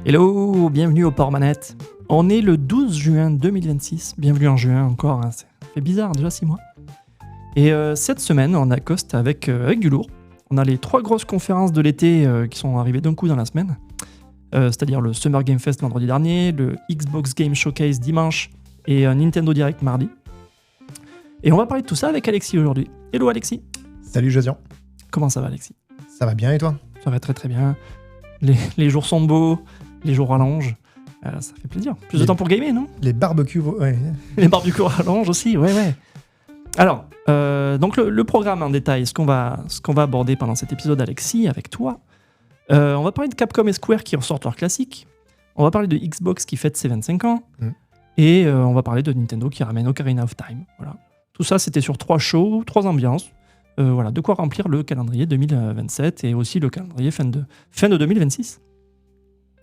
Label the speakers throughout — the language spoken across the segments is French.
Speaker 1: Hello, bienvenue au Port Manette. On est le 12 juin 2026. Bienvenue en juin encore, hein. Ça fait bizarre, déjà 6 mois. Et cette semaine, on accoste avec du lourd. On a les 3 grosses conférences de l'été qui sont arrivées d'un coup dans la semaine. C'est-à-dire le Summer Game Fest vendredi dernier, le Xbox Game Showcase dimanche et Nintendo Direct mardi. Et on va parler de tout ça avec Alexis aujourd'hui. Hello Alexis.
Speaker 2: Salut Josian.
Speaker 1: Comment ça va Alexis?
Speaker 2: Ça va bien et toi?
Speaker 1: Ça va très très bien. Les jours sont beaux, les jours rallongent. Ça fait plaisir. Plus de temps pour gamer, non?
Speaker 2: Les barbecues, ouais.
Speaker 1: Les barbecues rallongent aussi, ouais. Alors, donc le programme en détail, ce qu'on va aborder pendant cet épisode, Alexis, avec toi. On va parler de Capcom et Square qui ressortent leur classique. On va parler de Xbox qui fête ses 25 ans. Et on va parler de Nintendo qui ramène Ocarina of Time. Voilà. Tout ça, c'était sur 3 shows, 3 ambiances. Voilà, de quoi remplir le calendrier 2027 et aussi le calendrier fin de 2026.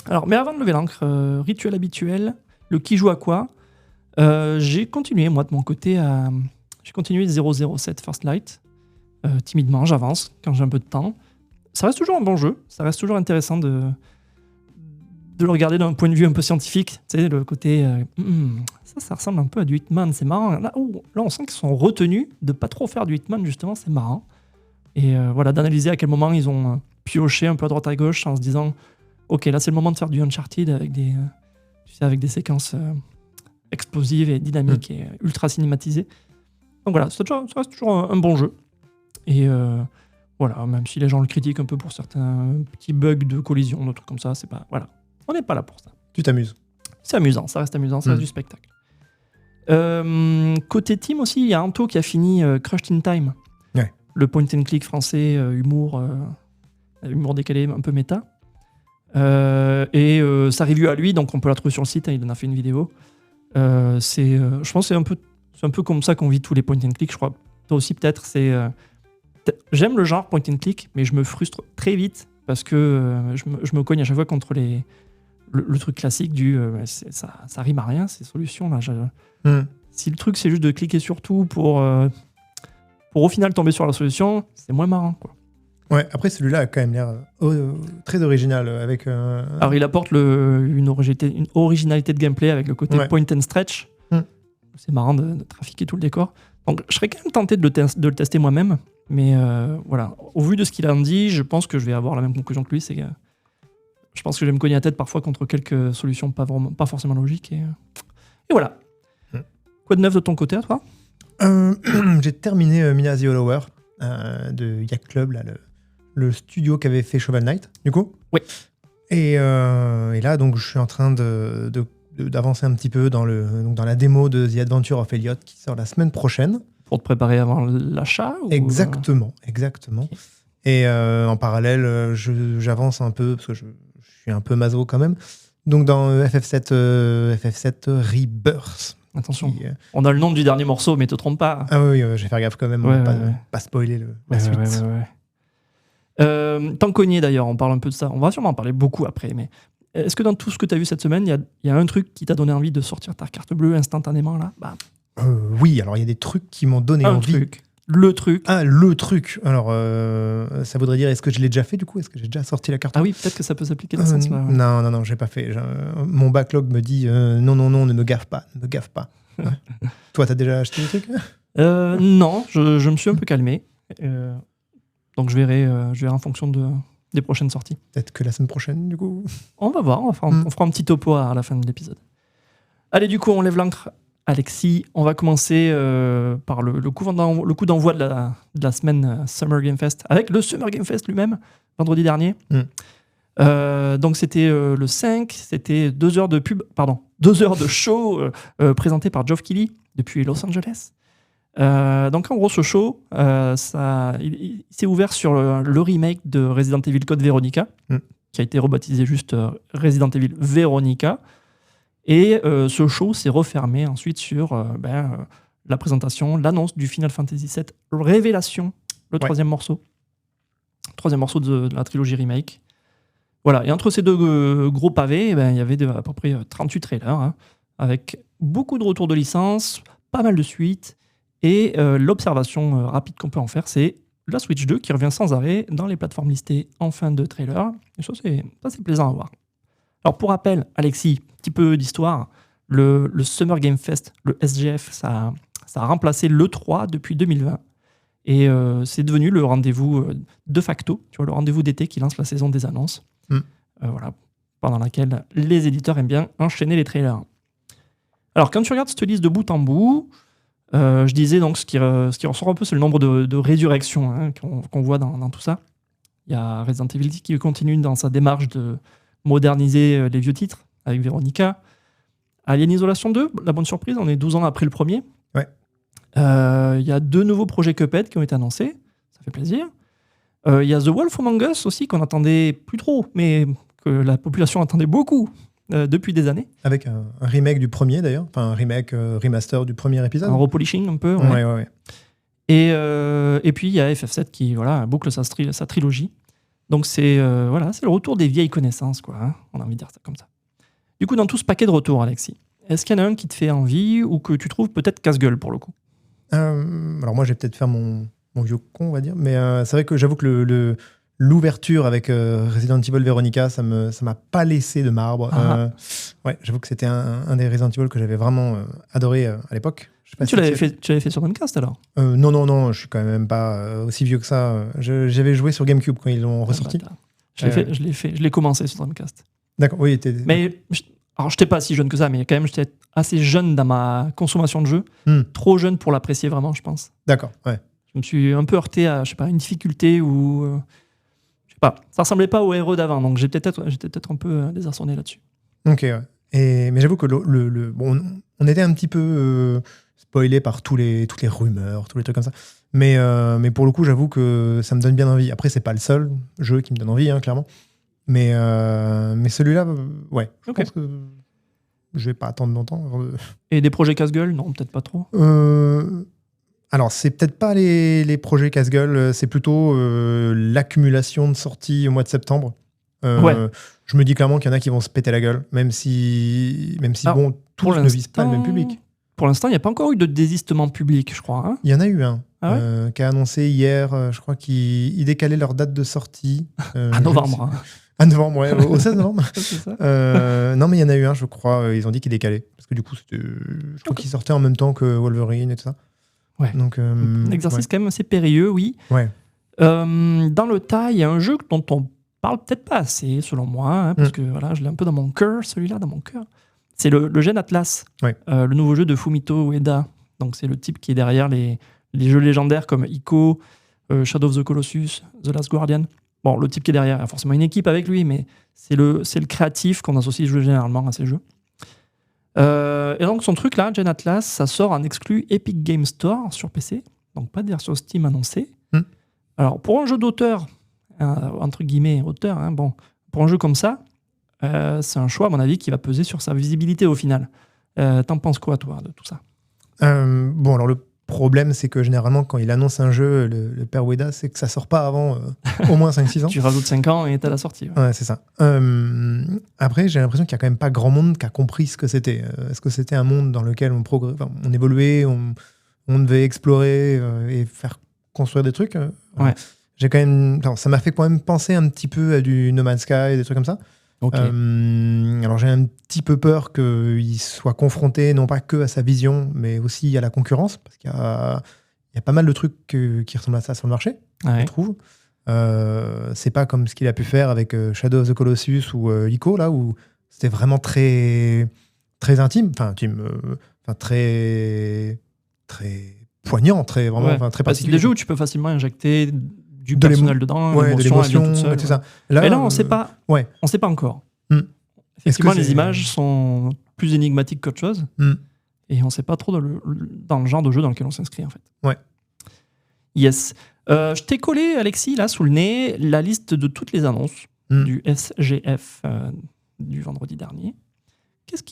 Speaker 1: Alors, mais avant de lever l'encre, rituel habituel, le qui joue à quoi, j'ai continué, moi, de mon côté, j'ai continué 007 First Light. Timidement, j'avance quand j'ai un peu de temps. Ça reste toujours un bon jeu, ça reste toujours intéressant de le regarder d'un point de vue un peu scientifique. Tu sais, le côté, ça ressemble un peu à du Hitman, c'est marrant. Là, on sent qu'ils sont retenus de pas trop faire du Hitman, justement, c'est marrant. Et voilà, d'analyser à quel moment ils ont pioché un peu à droite à gauche en se disant ok, là c'est le moment de faire du Uncharted avec des séquences explosives et dynamiques et ultra cinématisées. Donc voilà, ça reste toujours un bon jeu. Et voilà, même si les gens le critiquent un peu pour certains petits bugs de collision, des trucs comme ça, c'est pas... Voilà, on n'est pas là pour ça.
Speaker 2: Tu t'amuses.
Speaker 1: C'est amusant, ça reste du spectacle. Côté team aussi, il y a Anto qui a fini Crushed in Time.
Speaker 2: Ouais.
Speaker 1: Le point and click français, humour décalé, un peu méta. Et sa review à lui, donc on peut la trouver sur le site, il en a fait une vidéo. Je pense que c'est un peu comme ça qu'on vit tous les point and click, je crois. Toi aussi peut-être, j'aime le genre point and click, mais je me frustre très vite parce que je me cogne à chaque fois contre le truc classique du ça rime à rien, ces solutions là. Si le truc c'est juste de cliquer sur tout pour au final tomber sur la solution, c'est moins marrant quoi.
Speaker 2: Ouais, après celui-là a quand même l'air très original avec.
Speaker 1: Alors il apporte une originalité de gameplay avec le côté point and stretch. C'est marrant de trafiquer tout le décor. Donc je serais quand même tenté de le tester moi-même, mais voilà. Au vu de ce qu'il a dit, je pense que je vais avoir la même conclusion que lui, c'est que je pense que je vais me cogner la tête parfois contre quelques solutions pas forcément logiques. Et voilà. Quoi de neuf de ton côté à toi?
Speaker 2: J'ai terminé Mina the Hollower de Yak Club, là, le studio qui avait fait Shovel Knight, du coup.
Speaker 1: Oui.
Speaker 2: Et là, donc, je suis en train d'avancer un petit peu dans la démo de The Adventure of Elliot qui sort la semaine prochaine.
Speaker 1: Pour te préparer avant l'achat
Speaker 2: Exactement. Okay. Et en parallèle, j'avance un peu, parce que je suis un peu maso quand même. Donc dans FF7 Rebirth.
Speaker 1: Attention, on a le nom du dernier morceau, mais te trompe pas.
Speaker 2: Ah oui, je vais faire gaffe quand même, pas spoiler la suite.
Speaker 1: Tant qu'on y est d'ailleurs, on parle un peu de ça. On va sûrement en parler beaucoup après, mais est-ce que dans tout ce que tu as vu cette semaine, il y a un truc qui t'a donné envie de sortir ta carte bleue instantanément là?
Speaker 2: Oui, alors il y a des trucs qui m'ont donné envie.
Speaker 1: Le truc.
Speaker 2: Ah, le truc. Alors, ça voudrait dire, est-ce que je l'ai déjà fait du coup? Est-ce que j'ai déjà sorti la carte?
Speaker 1: Ah oui, peut-être que ça peut s'appliquer dans ce sens-là. Ouais.
Speaker 2: Non, j'ai pas fait. Mon backlog me dit non, ne me gaffe pas. Toi, t'as déjà acheté des trucs?
Speaker 1: Non, je me suis un peu calmé. Donc je verrai en fonction des prochaines sorties.
Speaker 2: Peut-être que la semaine prochaine, du coup.
Speaker 1: On va voir, on fera un petit topo à la fin de l'épisode. Allez, du coup, on lève l'encre. Alexis, on va commencer par le coup d'envoi de la semaine Summer Game Fest, avec le Summer Game Fest lui-même, vendredi dernier. Donc c'était le 5, c'était 2 heures de show présenté par Geoff Keighley depuis Los Angeles. Donc en gros, ce show, il s'est ouvert sur le remake de Resident Evil Code Veronica, qui a été rebaptisé juste Resident Evil Veronica. Et ce show s'est refermé ensuite sur la présentation, l'annonce du Final Fantasy VII Révélation, le troisième morceau de la trilogie remake. Voilà, et entre ces deux gros pavés, il y avait à peu près 38 trailers, avec beaucoup de retours de licence, pas mal de suites, et l'observation rapide qu'on peut en faire, c'est la Switch 2 qui revient sans arrêt dans les plateformes listées en fin de trailer. Et ça, c'est plaisant à voir. Alors pour rappel, Alexis, petit peu d'histoire, le Summer Game Fest, le SGF, ça a remplacé l'E3 depuis 2020. Et c'est devenu le rendez-vous de facto, tu vois, le rendez-vous d'été qui lance la saison des annonces. Voilà, pendant laquelle les éditeurs aiment bien enchaîner les trailers. Alors quand tu regardes cette liste de bout en bout, je disais donc ce qui ressort un peu, c'est le nombre de résurrections hein, qu'on voit dans tout ça. Il y a Resident Evil qui continue dans sa démarche de moderniser les vieux titres avec Veronica. Alien Isolation 2, la bonne surprise, on est 12 ans après le premier.
Speaker 2: Ouais.
Speaker 1: Il y a 2 nouveaux projets Cuphead qui ont été annoncés, ça fait plaisir. Il y a The Wolf Among Us aussi, qu'on attendait plus trop, mais que la population attendait beaucoup depuis des années.
Speaker 2: Avec un remake du premier d'ailleurs, enfin un remake remaster du premier épisode.
Speaker 1: Un repolishing un peu.
Speaker 2: Ouais.
Speaker 1: Et puis il y a FF7 qui boucle sa trilogie. Donc c'est le retour des vieilles connaissances, quoi. Hein, on a envie de dire ça comme ça. Du coup, dans tout ce paquet de retours, Alexis, est-ce qu'il y en a un qui te fait envie ou que tu trouves peut-être casse-gueule pour le coup ?
Speaker 2: Alors moi, je vais peut-être faire mon vieux con, on va dire, mais c'est vrai que j'avoue que l'ouverture avec Resident Evil Veronica, ça m'a pas laissé de marbre. Ouais, j'avoue que c'était un des Resident Evil que j'avais vraiment adoré à l'époque.
Speaker 1: Tu l'avais fait sur Dreamcast alors ?
Speaker 2: Non, je suis quand même pas aussi vieux que ça. J'avais joué sur GameCube quand ils l'ont ressorti.
Speaker 1: Je l'ai commencé sur Dreamcast.
Speaker 2: D'accord, oui.
Speaker 1: Mais alors, je n'étais pas si jeune que ça, mais quand même, j'étais assez jeune dans ma consommation de jeux. Trop jeune pour l'apprécier vraiment, je pense.
Speaker 2: D'accord, ouais.
Speaker 1: Je me suis un peu heurté à, une difficulté ou... je sais pas, ça ressemblait pas au héros d'avant, donc j'étais peut-être un peu désarçonné là-dessus.
Speaker 2: Ok, ouais. Mais j'avoue que bon, on était un petit peu spoilé par toutes les rumeurs, tous les trucs comme ça. Mais pour le coup, j'avoue que ça me donne bien envie. Après, c'est pas le seul jeu qui me donne envie, hein, clairement. Mais celui-là, ouais, je pense que je vais pas attendre longtemps.
Speaker 1: Et des projets casse-gueule ? Non, peut-être pas trop.
Speaker 2: Alors, c'est peut-être pas les projets casse-gueule, c'est plutôt l'accumulation de sorties au mois de septembre. Je me dis clairement qu'il y en a qui vont se péter la gueule, même si alors, bon, tous ne visent pas le même public.
Speaker 1: Pour l'instant, il n'y a pas encore eu de désistement public, je crois. Hein.
Speaker 2: Il y en a eu un.
Speaker 1: Qui
Speaker 2: a annoncé hier, je crois qu'ils décalaient leur date de sortie.
Speaker 1: À novembre.
Speaker 2: À novembre, ouais, au 16 novembre.
Speaker 1: C'est ça.
Speaker 2: Non, mais il y en a eu un, je crois. Ils ont dit qu'ils décalaient. Parce que du coup, je crois qu'ils sortaient en même temps que Wolverine et tout ça.
Speaker 1: Ouais.
Speaker 2: Donc,
Speaker 1: un exercice quand même assez périlleux, oui.
Speaker 2: Ouais.
Speaker 1: Dans le tas, il y a un jeu dont on parle peut-être pas assez, selon moi, hein, parce que voilà, je l'ai un peu dans mon cœur, celui-là, dans mon cœur. C'est le Gen Atlas, le nouveau jeu de Fumito Ueda. Donc, c'est le type qui est derrière les jeux légendaires comme Ico, Shadow of the Colossus, The Last Guardian. Bon, le type qui est derrière, il y a forcément une équipe avec lui, mais c'est le créatif qu'on associe généralement à ces jeux. Et donc, son truc là, Gen Atlas, ça sort en exclu Epic Game Store sur PC, donc pas de version Steam annoncée. Alors, pour un jeu d'auteur, entre guillemets auteur, hein, bon, pour un jeu comme ça, c'est un choix, à mon avis, qui va peser sur sa visibilité au final. T'en penses quoi, toi, de tout ça ?
Speaker 2: Bon, alors le problème, c'est que généralement, quand il annonce un jeu, le père Ueda, c'est que ça sort pas avant au moins 5-6 ans.
Speaker 1: Tu rajoutes 5 ans et t'as la sortie.
Speaker 2: Ouais, c'est ça. Après, j'ai l'impression qu'il y a quand même pas grand monde qui a compris ce que c'était. Est-ce que c'était un monde dans lequel on évoluait, on devait explorer et faire construire des trucs
Speaker 1: Ouais.
Speaker 2: J'ai quand même, ça m'a fait quand même penser un petit peu à du No Man's Sky, des trucs comme ça.
Speaker 1: Okay.
Speaker 2: Alors j'ai un petit peu peur qu'il soit confronté non pas que à sa vision, mais aussi à la concurrence, parce qu'il y a pas mal de trucs qui ressemblent à ça sur le marché, je trouve. C'est pas comme ce qu'il a pu faire avec Shadow of the Colossus ou Ico, là, où c'était vraiment très, très intime, très poignant, très particulier.
Speaker 1: C'est des jeux où tu peux facilement injecter du personnel dedans,
Speaker 2: de l'émotion,
Speaker 1: et
Speaker 2: tout ça.
Speaker 1: Là, on ne sait pas. Ouais. On sait pas encore. Effectivement, les images sont plus énigmatiques qu'autre chose. Et on ne sait pas trop dans le genre de jeu dans lequel on s'inscrit, en fait.
Speaker 2: Ouais.
Speaker 1: Yes. Je t'ai collé, Alexis, là, sous le nez, la liste de toutes les annonces du SGF du vendredi dernier. Qu'est-ce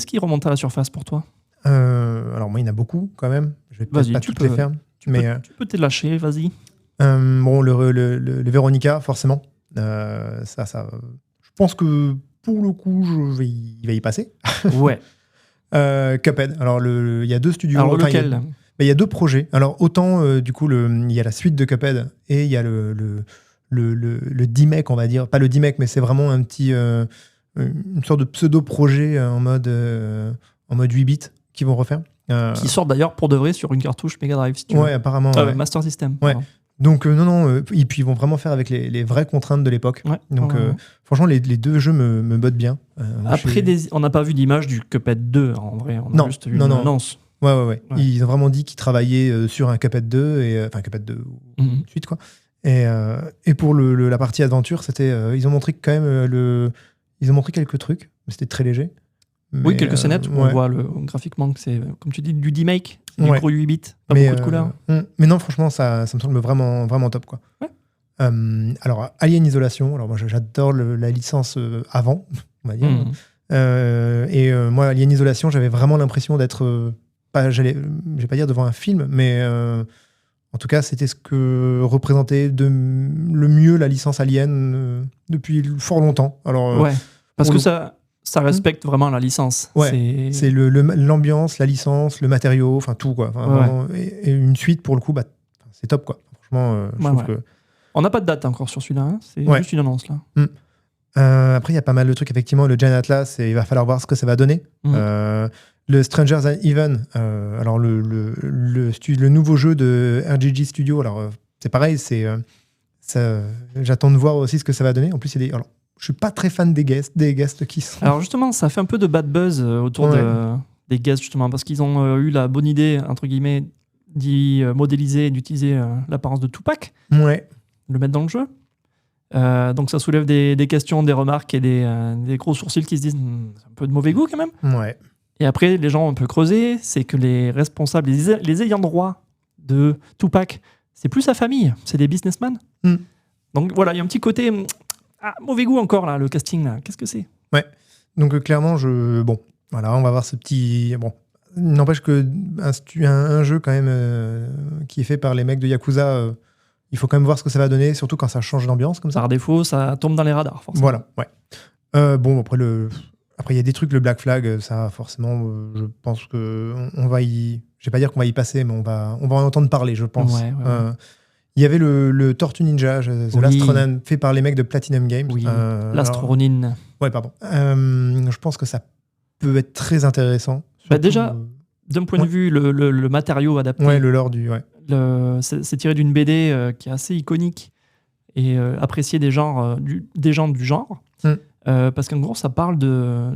Speaker 1: qui remonte à la surface pour toi ?
Speaker 2: Alors, moi, il y en a beaucoup, quand même. Je vais peut-être pas toutes les faire.
Speaker 1: Tu peux te lâcher, vas-y.
Speaker 2: Bon, le Veronica, forcément. Ça, je pense que pour le coup, il va y passer.
Speaker 1: Ouais.
Speaker 2: Cuphead. Alors, il y a 2 studios.
Speaker 1: Alors, lequel ?
Speaker 2: Il y a 2 projets. Alors, autant, du coup, il y a la suite de Cuphead et il y a le D-Mec, on va dire. Pas le D-Mec, mais c'est vraiment un petit une sorte de pseudo-projet en mode 8 bits qu'ils vont refaire.
Speaker 1: Qui sort d'ailleurs pour de vrai sur une cartouche Mega Drive, si tu veux.
Speaker 2: Ouais, apparemment.
Speaker 1: Master System.
Speaker 2: Ouais. Donc, non. Et puis, ils vont vraiment faire avec les vraies contraintes de l'époque.
Speaker 1: Ouais.
Speaker 2: Donc, franchement, les deux jeux me bottent bien.
Speaker 1: Après, on n'a pas vu d'image du Cuphead 2, en vrai. On a juste vu une annonce.
Speaker 2: Ouais. Ils ont vraiment dit qu'ils travaillaient sur un Cuphead 2, enfin, Cuphead 2 ou suite, quoi. Et pour la partie aventure, ils ont montré quand même ils ont montré quelques trucs, mais c'était très léger.
Speaker 1: Oui, quelques scénettes où on voit graphiquement que c'est, comme tu dis, du D-Make, du gros 8 bits, pas beaucoup de couleurs.
Speaker 2: Mais non, franchement, ça me semble vraiment, vraiment top, quoi.
Speaker 1: Ouais.
Speaker 2: Alors, Alien Isolation, alors moi j'adore la licence avant, on va dire. Moi, Alien Isolation, j'avais vraiment l'impression d'être, je vais pas dire devant un film, mais en tout cas, c'était ce que représentait le mieux la licence Alien depuis fort longtemps. Alors,
Speaker 1: parce que ça respecte vraiment la licence.
Speaker 2: Ouais, c'est l'ambiance, la licence, le matériau, enfin tout, quoi. Vraiment, et une suite, pour le coup, c'est top, quoi. Franchement, je trouve que...
Speaker 1: On n'a pas de date encore sur celui-là, hein. C'est juste une annonce, là.
Speaker 2: Après, il y a pas mal de trucs, effectivement. Le Giant Atlas, il va falloir voir ce que ça va donner. Le Strangers Than Even, alors le nouveau jeu de RGG Studio, alors c'est pareil, j'attends de voir aussi ce que ça va donner. En plus, je suis pas très fan des guests qui sont...
Speaker 1: Alors justement, ça fait un peu de bad buzz autour des guests, justement, parce qu'ils ont eu la bonne idée, entre guillemets, d'y modéliser, d'utiliser l'apparence de Tupac, le mettre dans le jeu. Donc ça soulève des questions, des remarques et des gros sourcils qui se disent c'est un peu de mauvais goût quand même.
Speaker 2: Ouais.
Speaker 1: Et après, les gens ont un peu creusé, c'est que les responsables, les ayants droit de Tupac, c'est plus sa famille, c'est des businessmen. Donc voilà, il y a un petit côté... mauvais goût encore, là, le casting, là. Qu'est-ce que c'est ?
Speaker 2: Ouais. Donc, clairement, voilà, on va voir ce petit... Bon, n'empêche que un jeu, quand même, qui est fait par les mecs de Yakuza, il faut quand même voir ce que ça va donner, surtout quand ça change d'ambiance, comme ça.
Speaker 1: Par défaut, ça tombe dans les radars, forcément.
Speaker 2: Voilà, ouais. Après, il y a des trucs, le Black Flag, ça, forcément, je pense qu'on va y... Je vais pas dire qu'on va y passer, mais on va en entendre parler, je pense.
Speaker 1: Ouais.
Speaker 2: Il y avait le Tortue Ninja, The Last Ronin, fait par les mecs de Platinum Games.
Speaker 1: Oui, Last Ronin.
Speaker 2: Ouais, pardon. Je pense que ça peut être très intéressant.
Speaker 1: Déjà, d'un point de vue, le matériau adapté.
Speaker 2: Ouais, le lore du... Ouais.
Speaker 1: C'est tiré d'une BD qui est assez iconique et appréciée des gens du genre. Parce qu'en gros, ça parle d'un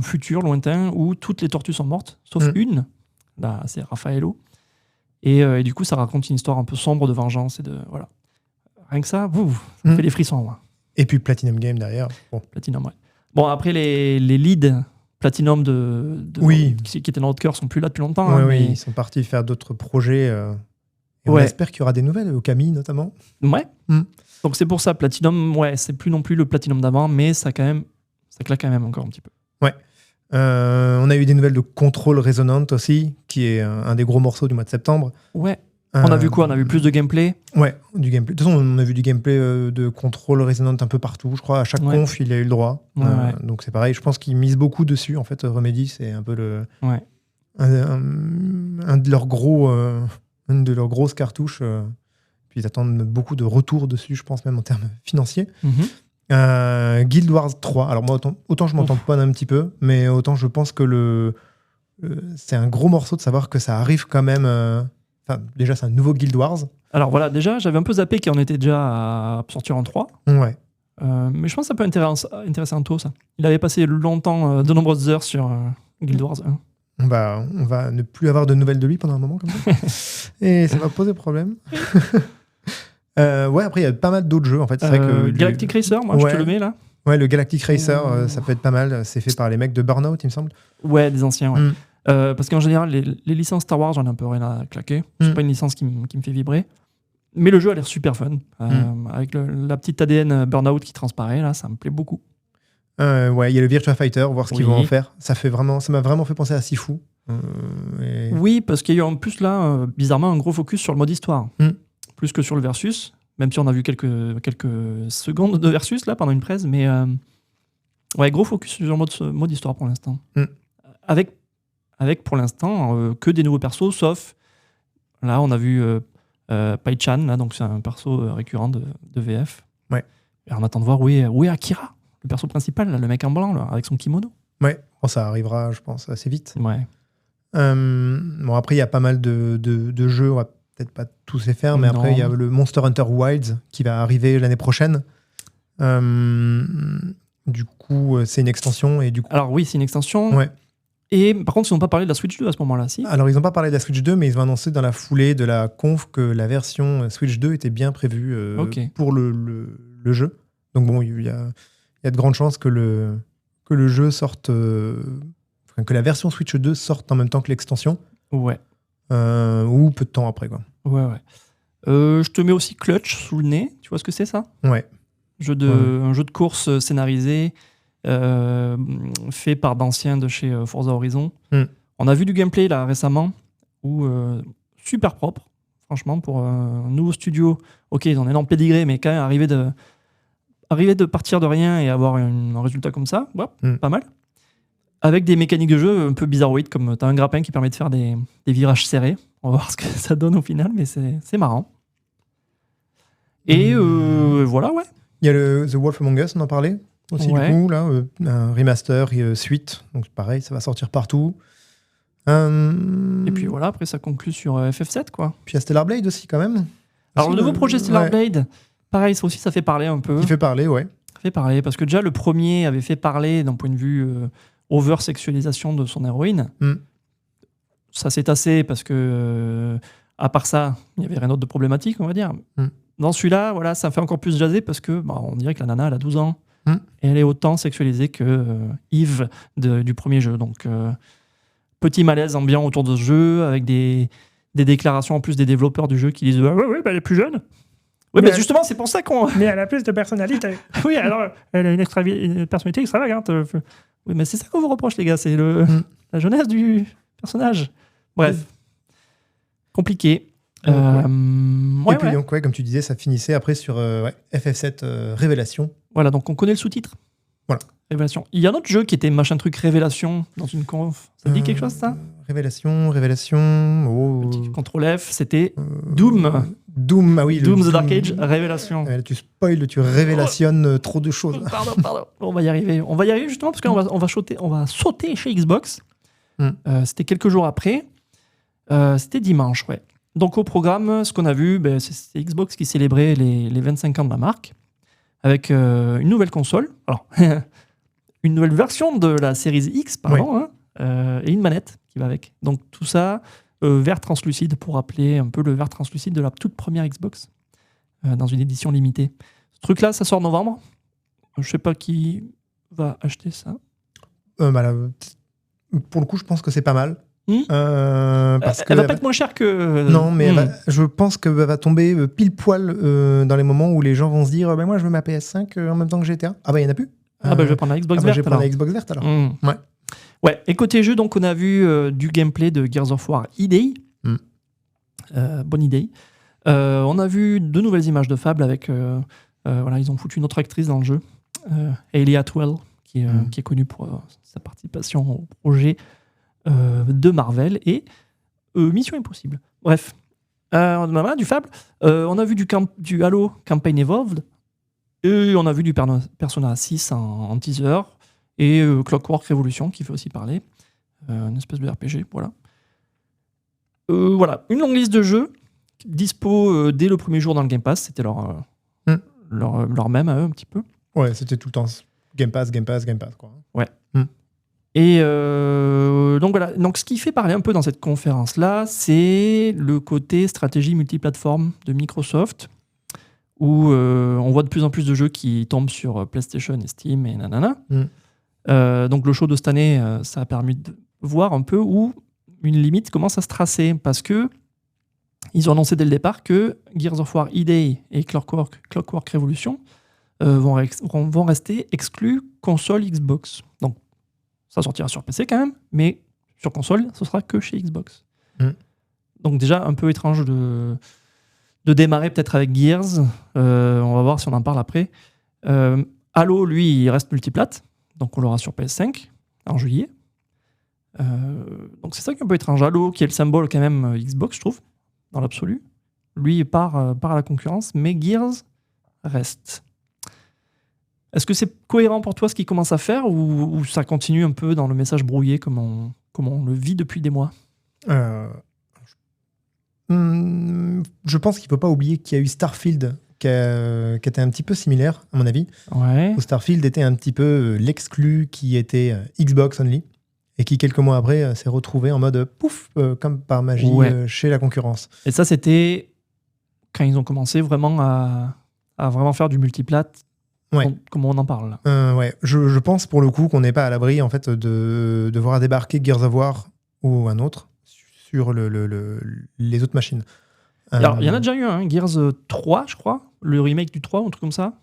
Speaker 1: futur lointain où toutes les tortues sont mortes, sauf une. Là, c'est Raffaello. Et du coup, ça raconte une histoire un peu sombre de vengeance. Voilà. Rien que ça, ça fait des frissons. Ouais.
Speaker 2: Et puis Platinum Game derrière.
Speaker 1: Platinum, ouais. Bon, après, les leads Platinum qui étaient dans notre cœur sont plus là depuis longtemps.
Speaker 2: Oui, ils sont partis faire d'autres projets. Et on espère qu'il y aura des nouvelles, Okami notamment.
Speaker 1: Ouais. Donc c'est pour ça, Platinum, c'est plus non plus le Platinum d'avant, mais ça claque quand même encore un petit peu. Ouais.
Speaker 2: On a eu des nouvelles de Control Resonant aussi, qui est un des gros morceaux du mois de septembre.
Speaker 1: Ouais. On a vu quoi ? On a vu plus de gameplay ?
Speaker 2: Ouais, du gameplay. De toute façon, on a vu du gameplay de Control Resonant un peu partout, je crois. À chaque conf, il a eu le droit. Donc c'est pareil, je pense qu'ils misent beaucoup dessus. En fait, Remedy, c'est un peu un de leurs une de leurs grosses cartouches. Puis ils attendent beaucoup de retours dessus, je pense, même en termes financiers. Guild Wars 3. Alors moi, autant je m'entends pas un petit peu, mais autant je pense que c'est un gros morceau de savoir que ça arrive quand même... déjà, c'est un nouveau Guild Wars. Alors
Speaker 1: voilà, déjà, j'avais un peu zappé qu'on était déjà à sortir en 3.
Speaker 2: Ouais.
Speaker 1: Mais je pense que ça peut intéresser Anto, ça. Il avait passé longtemps, de nombreuses heures sur Guild Wars 1.
Speaker 2: On va ne plus avoir de nouvelles de lui pendant un moment comme ça. Et ça va poser problème. Après, il y a pas mal d'autres jeux, en fait. C'est vrai que
Speaker 1: Galactic Racer, moi, je te le mets, là.
Speaker 2: Ouais, le Galactic Racer, ça peut être pas mal. C'est fait par les mecs de Burnout, il me semble.
Speaker 1: Ouais, des anciens, ouais. Parce qu'en général, les licences Star Wars, j'en ai un peu rien à claquer. C'est pas une licence qui me fait vibrer. Mais le jeu a l'air super fun. Avec la petite ADN Burnout qui transparaît, là, ça me plaît beaucoup.
Speaker 2: Il y a le Virtua Fighter, voir ce qu'ils vont en faire. Ça m'a vraiment fait penser à Sifu.
Speaker 1: Oui, parce qu'il y a eu en plus, là, bizarrement, un gros focus sur le mode histoire. Plus que sur le versus. Même si on a vu quelques secondes de versus, là, pendant une presse. Mais gros focus sur le mode histoire pour l'instant. Avec pour l'instant que des nouveaux persos, sauf là on a vu Pai-chan, là, donc c'est un perso récurrent de VF. Ouais. Et on attend de voir où est Akira. le perso principal, là, le mec en blanc, là, avec son kimono.
Speaker 2: Ouais, ça arrivera, je pense, assez vite.
Speaker 1: Ouais.
Speaker 2: Bon, après, il y a pas mal de jeux, on va peut-être pas tous les faire, mais après, il y a le Monster Hunter Wilds qui va arriver l'année prochaine. Du coup, c'est une extension. Et du coup...
Speaker 1: Alors oui, c'est une extension.
Speaker 2: Ouais.
Speaker 1: Et par contre, ils n'ont pas parlé de la Switch 2 à ce moment-là, si?
Speaker 2: Alors, ils n'ont pas parlé de la Switch 2, mais ils ont annoncé dans la foulée de la conf que la version Switch 2 était bien prévue pour le jeu. Donc bon, il y a de grandes chances que le jeu sorte... que la version Switch 2 sorte en même temps que l'extension.
Speaker 1: Ouais.
Speaker 2: Ou peu de temps après, quoi.
Speaker 1: Ouais. Je te mets aussi Clutch sous le nez. Tu vois ce que c'est, ça?
Speaker 2: Ouais.
Speaker 1: Un jeu de course scénarisé fait par d'anciens de chez Forza Horizon. On a vu du gameplay là récemment où super propre, franchement, pour un nouveau studio. Ok, ils ont un énorme pédigré, mais quand même arriver de partir de rien et avoir un résultat comme ça, ouais, pas mal. Avec des mécaniques de jeu un peu bizarroïdes, comme tu as un grappin qui permet de faire des virages serrés. On va voir ce que ça donne au final, mais c'est marrant. Et voilà, ouais.
Speaker 2: Il y a The Wolf Among Us, on en parlait aussi, du coup, là, un remaster suite. Donc pareil, ça va sortir partout.
Speaker 1: Et puis voilà, après ça conclut sur FF7, quoi.
Speaker 2: Puis il y a Stellar Blade aussi, quand même.
Speaker 1: Alors le nouveau projet Stellar Blade, pareil, ça aussi, ça fait parler un peu.
Speaker 2: Il fait parler, ouais.
Speaker 1: Ça fait parler, parce que déjà, le premier avait fait parler d'un point de vue over-sexualisation de son héroïne. Ça s'est tassé parce que, à part ça, il n'y avait rien d'autre de problématique, on va dire. Dans celui-là, voilà, ça fait encore plus jaser parce que on dirait que la nana, elle a 12 ans. Et elle est autant sexualisée que Yves du premier jeu. Donc, petit malaise ambiant autour de ce jeu, avec des déclarations en plus des développeurs du jeu qui disent ouais, elle est plus jeune. Oui, mais justement, c'est pour ça qu'on.
Speaker 3: Mais elle a plus de personnalité.
Speaker 1: Oui, alors, elle a une personnalité extravagante. Oui, mais c'est ça qu'on vous reproche, les gars, c'est la jeunesse du personnage. Bref. Compliqué.
Speaker 2: Et puis, donc, comme tu disais, ça finissait après sur FF7 Révélation.
Speaker 1: Voilà, donc on connaît le sous-titre.
Speaker 2: Voilà.
Speaker 1: Révélation. Il y a un autre jeu qui était machin truc Révélation dans une conf. Ça te dit quelque chose, ça?
Speaker 2: Révélation.
Speaker 1: Ctrl F, c'était Doom.
Speaker 2: Doom, ah oui.
Speaker 1: Doom The Dark Age, Révélation.
Speaker 2: Tu spoil, tu révélationnes trop de choses.
Speaker 1: Pardon. On va y arriver. On va y arriver justement parce qu'on va sauter chez Xbox. C'était quelques jours après. C'était dimanche, ouais. Donc au programme, ce qu'on a vu, c'est Xbox qui célébrait les 25 ans de la marque avec une nouvelle console. Alors, une nouvelle version de la Series X, pardon, et une manette qui va avec. Donc tout ça, vert translucide pour rappeler un peu le vert translucide de la toute première Xbox dans une édition limitée. Ce truc-là, ça sort en novembre. Je sais pas qui va acheter ça.
Speaker 2: Là, pour le coup, je pense que c'est pas mal.
Speaker 1: Parce elle va pas être moins chère que...
Speaker 2: Non, mais je pense qu'elle va tomber pile poil dans les moments où les gens vont se dire moi, je veux ma PS5 en même temps que GTA. Ah bah, il n'y en a plus.
Speaker 1: Je vais prendre la Xbox verte.
Speaker 2: Je vais prendre la Xbox verte, alors.
Speaker 1: Ouais, et côté jeu, donc on a vu du gameplay de Gears of War E-Day. Bonne idée. On a vu de nouvelles images de Fable avec... ils ont foutu une autre actrice dans le jeu. Hayley Atwell, qui est connue pour sa participation au projet de Marvel et Mission Impossible. Bref, on a du Fable. On a vu du Halo Campaign Evolved et on a vu du Persona 6 en teaser et Clockwork Revolution qui fait aussi parler. Une espèce de RPG, voilà. Voilà, une longue liste de jeux dispo dès le premier jour dans le Game Pass. C'était leur même à eux un petit peu.
Speaker 2: Ouais, c'était tout le temps Game Pass, quoi.
Speaker 1: Ouais. Et donc voilà, donc ce qui fait parler un peu dans cette conférence-là, c'est le côté stratégie multiplateforme de Microsoft, où on voit de plus en plus de jeux qui tombent sur PlayStation et Steam et nanana. Donc le show de cette année, ça a permis de voir un peu où une limite commence à se tracer, parce que ils ont annoncé dès le départ que Gears of War E-Day et Clockwork Revolution vont rester exclus console Xbox. Donc ça sortira sur PC quand même, mais sur console, ce sera que chez Xbox. Donc déjà, un peu étrange de démarrer peut-être avec Gears. On va voir si on en parle après. Halo, lui, il reste multiplate, donc on l'aura sur PS5 en juillet. Donc c'est ça qui est un peu étrange. Halo, qui est le symbole quand même Xbox, je trouve, dans l'absolu. Lui, il part à la concurrence, mais Gears reste. Est-ce que c'est cohérent pour toi ce qu'ils commencent à faire ou ça continue un peu dans le message brouillé comme on le vit depuis des mois?
Speaker 2: Je pense qu'il ne faut pas oublier qu'il y a eu Starfield qui était un petit peu similaire, à mon avis.
Speaker 1: Ouais.
Speaker 2: Où Starfield était un petit peu l'exclu qui était Xbox only et qui, quelques mois après, s'est retrouvé en mode pouf, comme par magie, chez la concurrence.
Speaker 1: Et ça, c'était quand ils ont commencé vraiment à vraiment faire du multiplat, comme on en parle là.
Speaker 2: Ouais. Je pense pour le coup qu'on n'est pas à l'abri en fait, de voir débarquer Gears of War ou un autre sur les autres machines.
Speaker 1: Alors, il y en a déjà eu un, Gears 3, je crois, le remake du 3, un truc comme ça.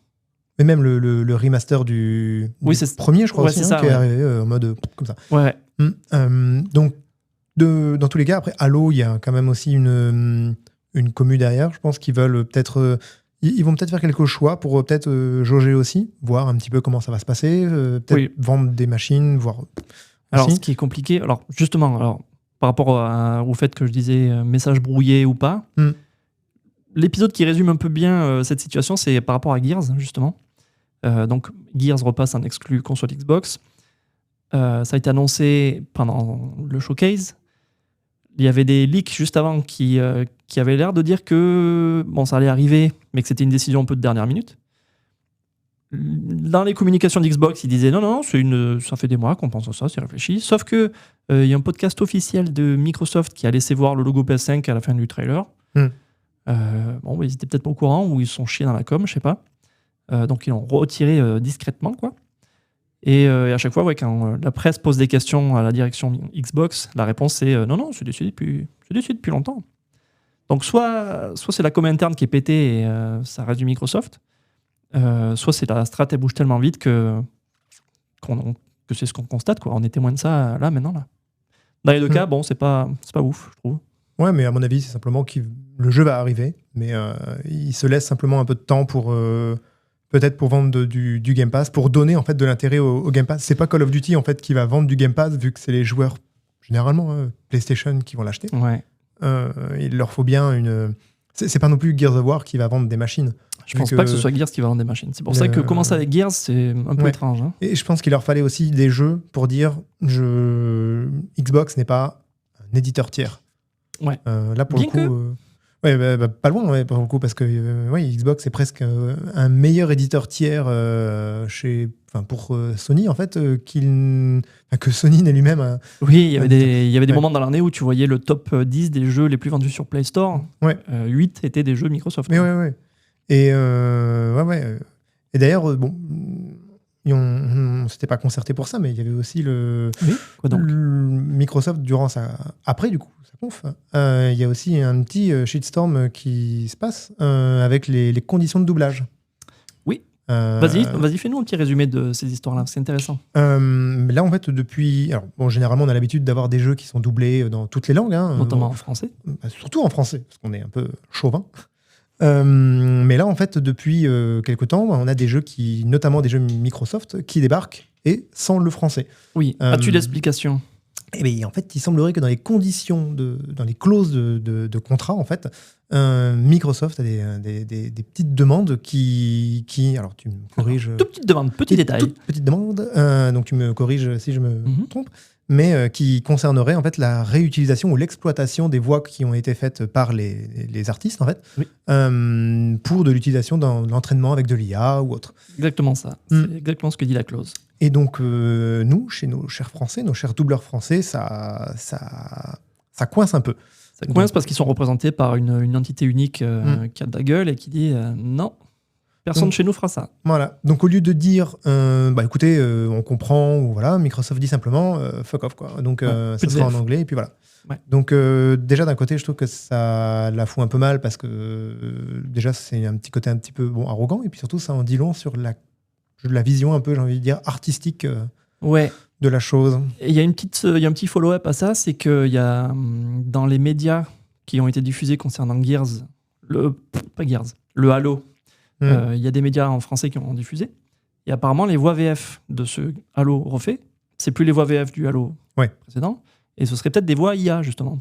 Speaker 2: Mais même le remaster du premier, je crois, aussi, qui est arrivé en mode comme ça.
Speaker 1: Ouais.
Speaker 2: Donc, dans tous les cas, après Halo, il y a quand même aussi une commu derrière. Je pense qu'ils veulent peut-être... ils vont peut-être faire quelques choix pour peut-être jauger aussi, voir un petit peu comment ça va se passer, peut-être vendre des machines, voir...
Speaker 1: Alors, ce qui est compliqué... Alors, justement, par rapport au fait que je disais message brouillé ou pas, l'épisode qui résume un peu bien cette situation, c'est par rapport à Gears, justement. Donc, Gears repasse en exclu console Xbox. Ça a été annoncé pendant le showcase. Il y avait des leaks juste avant qui avaient l'air de dire que ça allait arriver, mais que c'était une décision un peu de dernière minute. Dans les communications d'Xbox, ils disaient non, ça fait des mois qu'on pense à ça, c'est réfléchi. Sauf que il y a un podcast officiel de Microsoft qui a laissé voir le logo PS5 à la fin du trailer. Ils étaient peut-être pas au courant ou ils sont chiés dans la com, je sais pas. Donc ils l'ont retiré discrètement, quoi. Et à chaque fois, quand la presse pose des questions à la direction Xbox, la réponse c'est non, c'est décidé depuis longtemps. Donc soit c'est la com interne qui est pétée et ça reste du Microsoft, soit c'est la strat, elle bouge tellement vite que c'est ce qu'on constate, quoi. On est témoin de ça là, maintenant. Là. Dans les deux cas, c'est pas ouf, je trouve.
Speaker 2: Ouais, mais à mon avis, c'est simplement que le jeu va arriver, mais il se laisse simplement un peu de temps pour... peut-être pour vendre du Game Pass, pour donner en fait de l'intérêt au Game Pass. C'est pas Call of Duty en fait qui va vendre du Game Pass, vu que c'est les joueurs généralement PlayStation qui vont l'acheter.
Speaker 1: Ouais.
Speaker 2: Il leur faut bien une. C'est pas non plus Gears of War qui va vendre des machines.
Speaker 1: Je pense pas que ce soit Gears qui va vendre des machines. C'est pour ça que commencer avec Gears, c'est un peu étrange. Hein.
Speaker 2: Et je pense qu'il leur fallait aussi des jeux pour dire Xbox n'est pas un éditeur tiers.
Speaker 1: Ouais.
Speaker 2: Là pour
Speaker 1: bien
Speaker 2: le coup. Pas loin, pour le coup, parce que Xbox est presque un meilleur éditeur tiers pour Sony, en fait, que Sony n'est lui-même.
Speaker 1: Oui, il y avait des moments dans l'année où tu voyais le top 10 des jeux les plus vendus sur Play Store. 8 étaient des jeux Microsoft.
Speaker 2: Mais ouais. Et, et d'ailleurs, on s'était pas concerté pour ça, mais il y avait aussi
Speaker 1: quoi donc
Speaker 2: Microsoft durant après du coup sa conf. Il y a aussi un petit shitstorm qui se passe avec les conditions de doublage.
Speaker 1: Oui. Vas-y, fais-nous un petit résumé de ces histoires-là, c'est intéressant.
Speaker 2: Là, en fait, depuis... Alors, généralement, on a l'habitude d'avoir des jeux qui sont doublés dans toutes les langues.
Speaker 1: Notamment en français.
Speaker 2: Surtout en français, parce qu'on est un peu chauvin. Mais là, en fait, depuis quelque temps, on a des jeux notamment des jeux Microsoft, qui débarquent et sans le français.
Speaker 1: Oui. As-tu l'explication ?
Speaker 2: Eh bien, en fait, il semblerait que dans les conditions, dans les clauses de contrat, en fait, Microsoft a des petites demandes qui... Alors, tu me corriges...
Speaker 1: Toute petite demande, petit détail.
Speaker 2: Toute petite demande, donc tu me corriges si je me trompe, mais qui concernerait en fait la réutilisation ou l'exploitation des voix qui ont été faites par les artistes, en fait, pour de l'utilisation dans l'entraînement avec de l'IA ou autre.
Speaker 1: Exactement ça. C'est exactement ce que dit la clause.
Speaker 2: Et donc, nous, chez nos chers Français, nos chers doubleurs français, ça coince un peu.
Speaker 1: Ça coince parce qu'ils sont représentés par une entité unique qui a de la gueule et qui dit non, personne chez nous fera ça. Voilà.
Speaker 2: Donc, au lieu de dire écoutez, on comprend, ou voilà, Microsoft dit simplement fuck off, quoi. Donc, ça sera en anglais, et puis voilà. Ouais. Donc, déjà, d'un côté, je trouve que ça la fout un peu mal parce que déjà, c'est un petit côté un petit peu arrogant, et puis surtout, ça en dit long sur la vision un peu, j'ai envie de dire, artistique de la chose.
Speaker 1: Et il y a un petit follow-up à ça, c'est qu'il y a dans les médias qui ont été diffusés concernant Gears, le Halo, il y a des médias en français qui ont diffusé, et apparemment les voix VF de ce Halo refait, c'est plus les voix VF du Halo précédent, et ce serait peut-être des voix IA justement,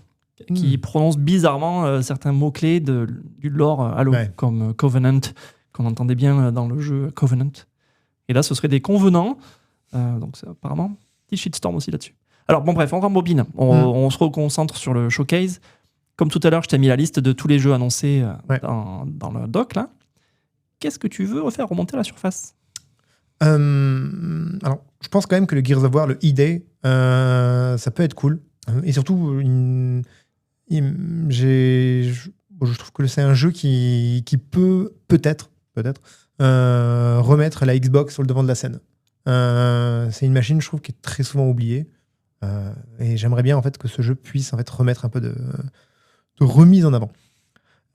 Speaker 1: qui prononcent bizarrement certains mots-clés du lore Halo, comme Covenant, qu'on entendait bien dans le jeu Covenant. Et là, ce serait des convenants. Donc, c'est apparemment, petit shitstorm aussi là-dessus. Alors, bon, bref, on rembobine. On se reconcentre sur le showcase. Comme tout à l'heure, je t'ai mis la liste de tous les jeux annoncés dans le doc, là. Qu'est-ce que tu veux refaire remonter à la surface ?
Speaker 2: Alors, je pense quand même que le Gears of War, le E-Day, ça peut être cool. Et surtout, je trouve que c'est un jeu qui peut peut-être remettre la Xbox sur le devant de la scène. C'est une machine, je trouve, qui est très souvent oubliée. Et j'aimerais bien en fait que ce jeu puisse en fait remettre un peu de remise en avant.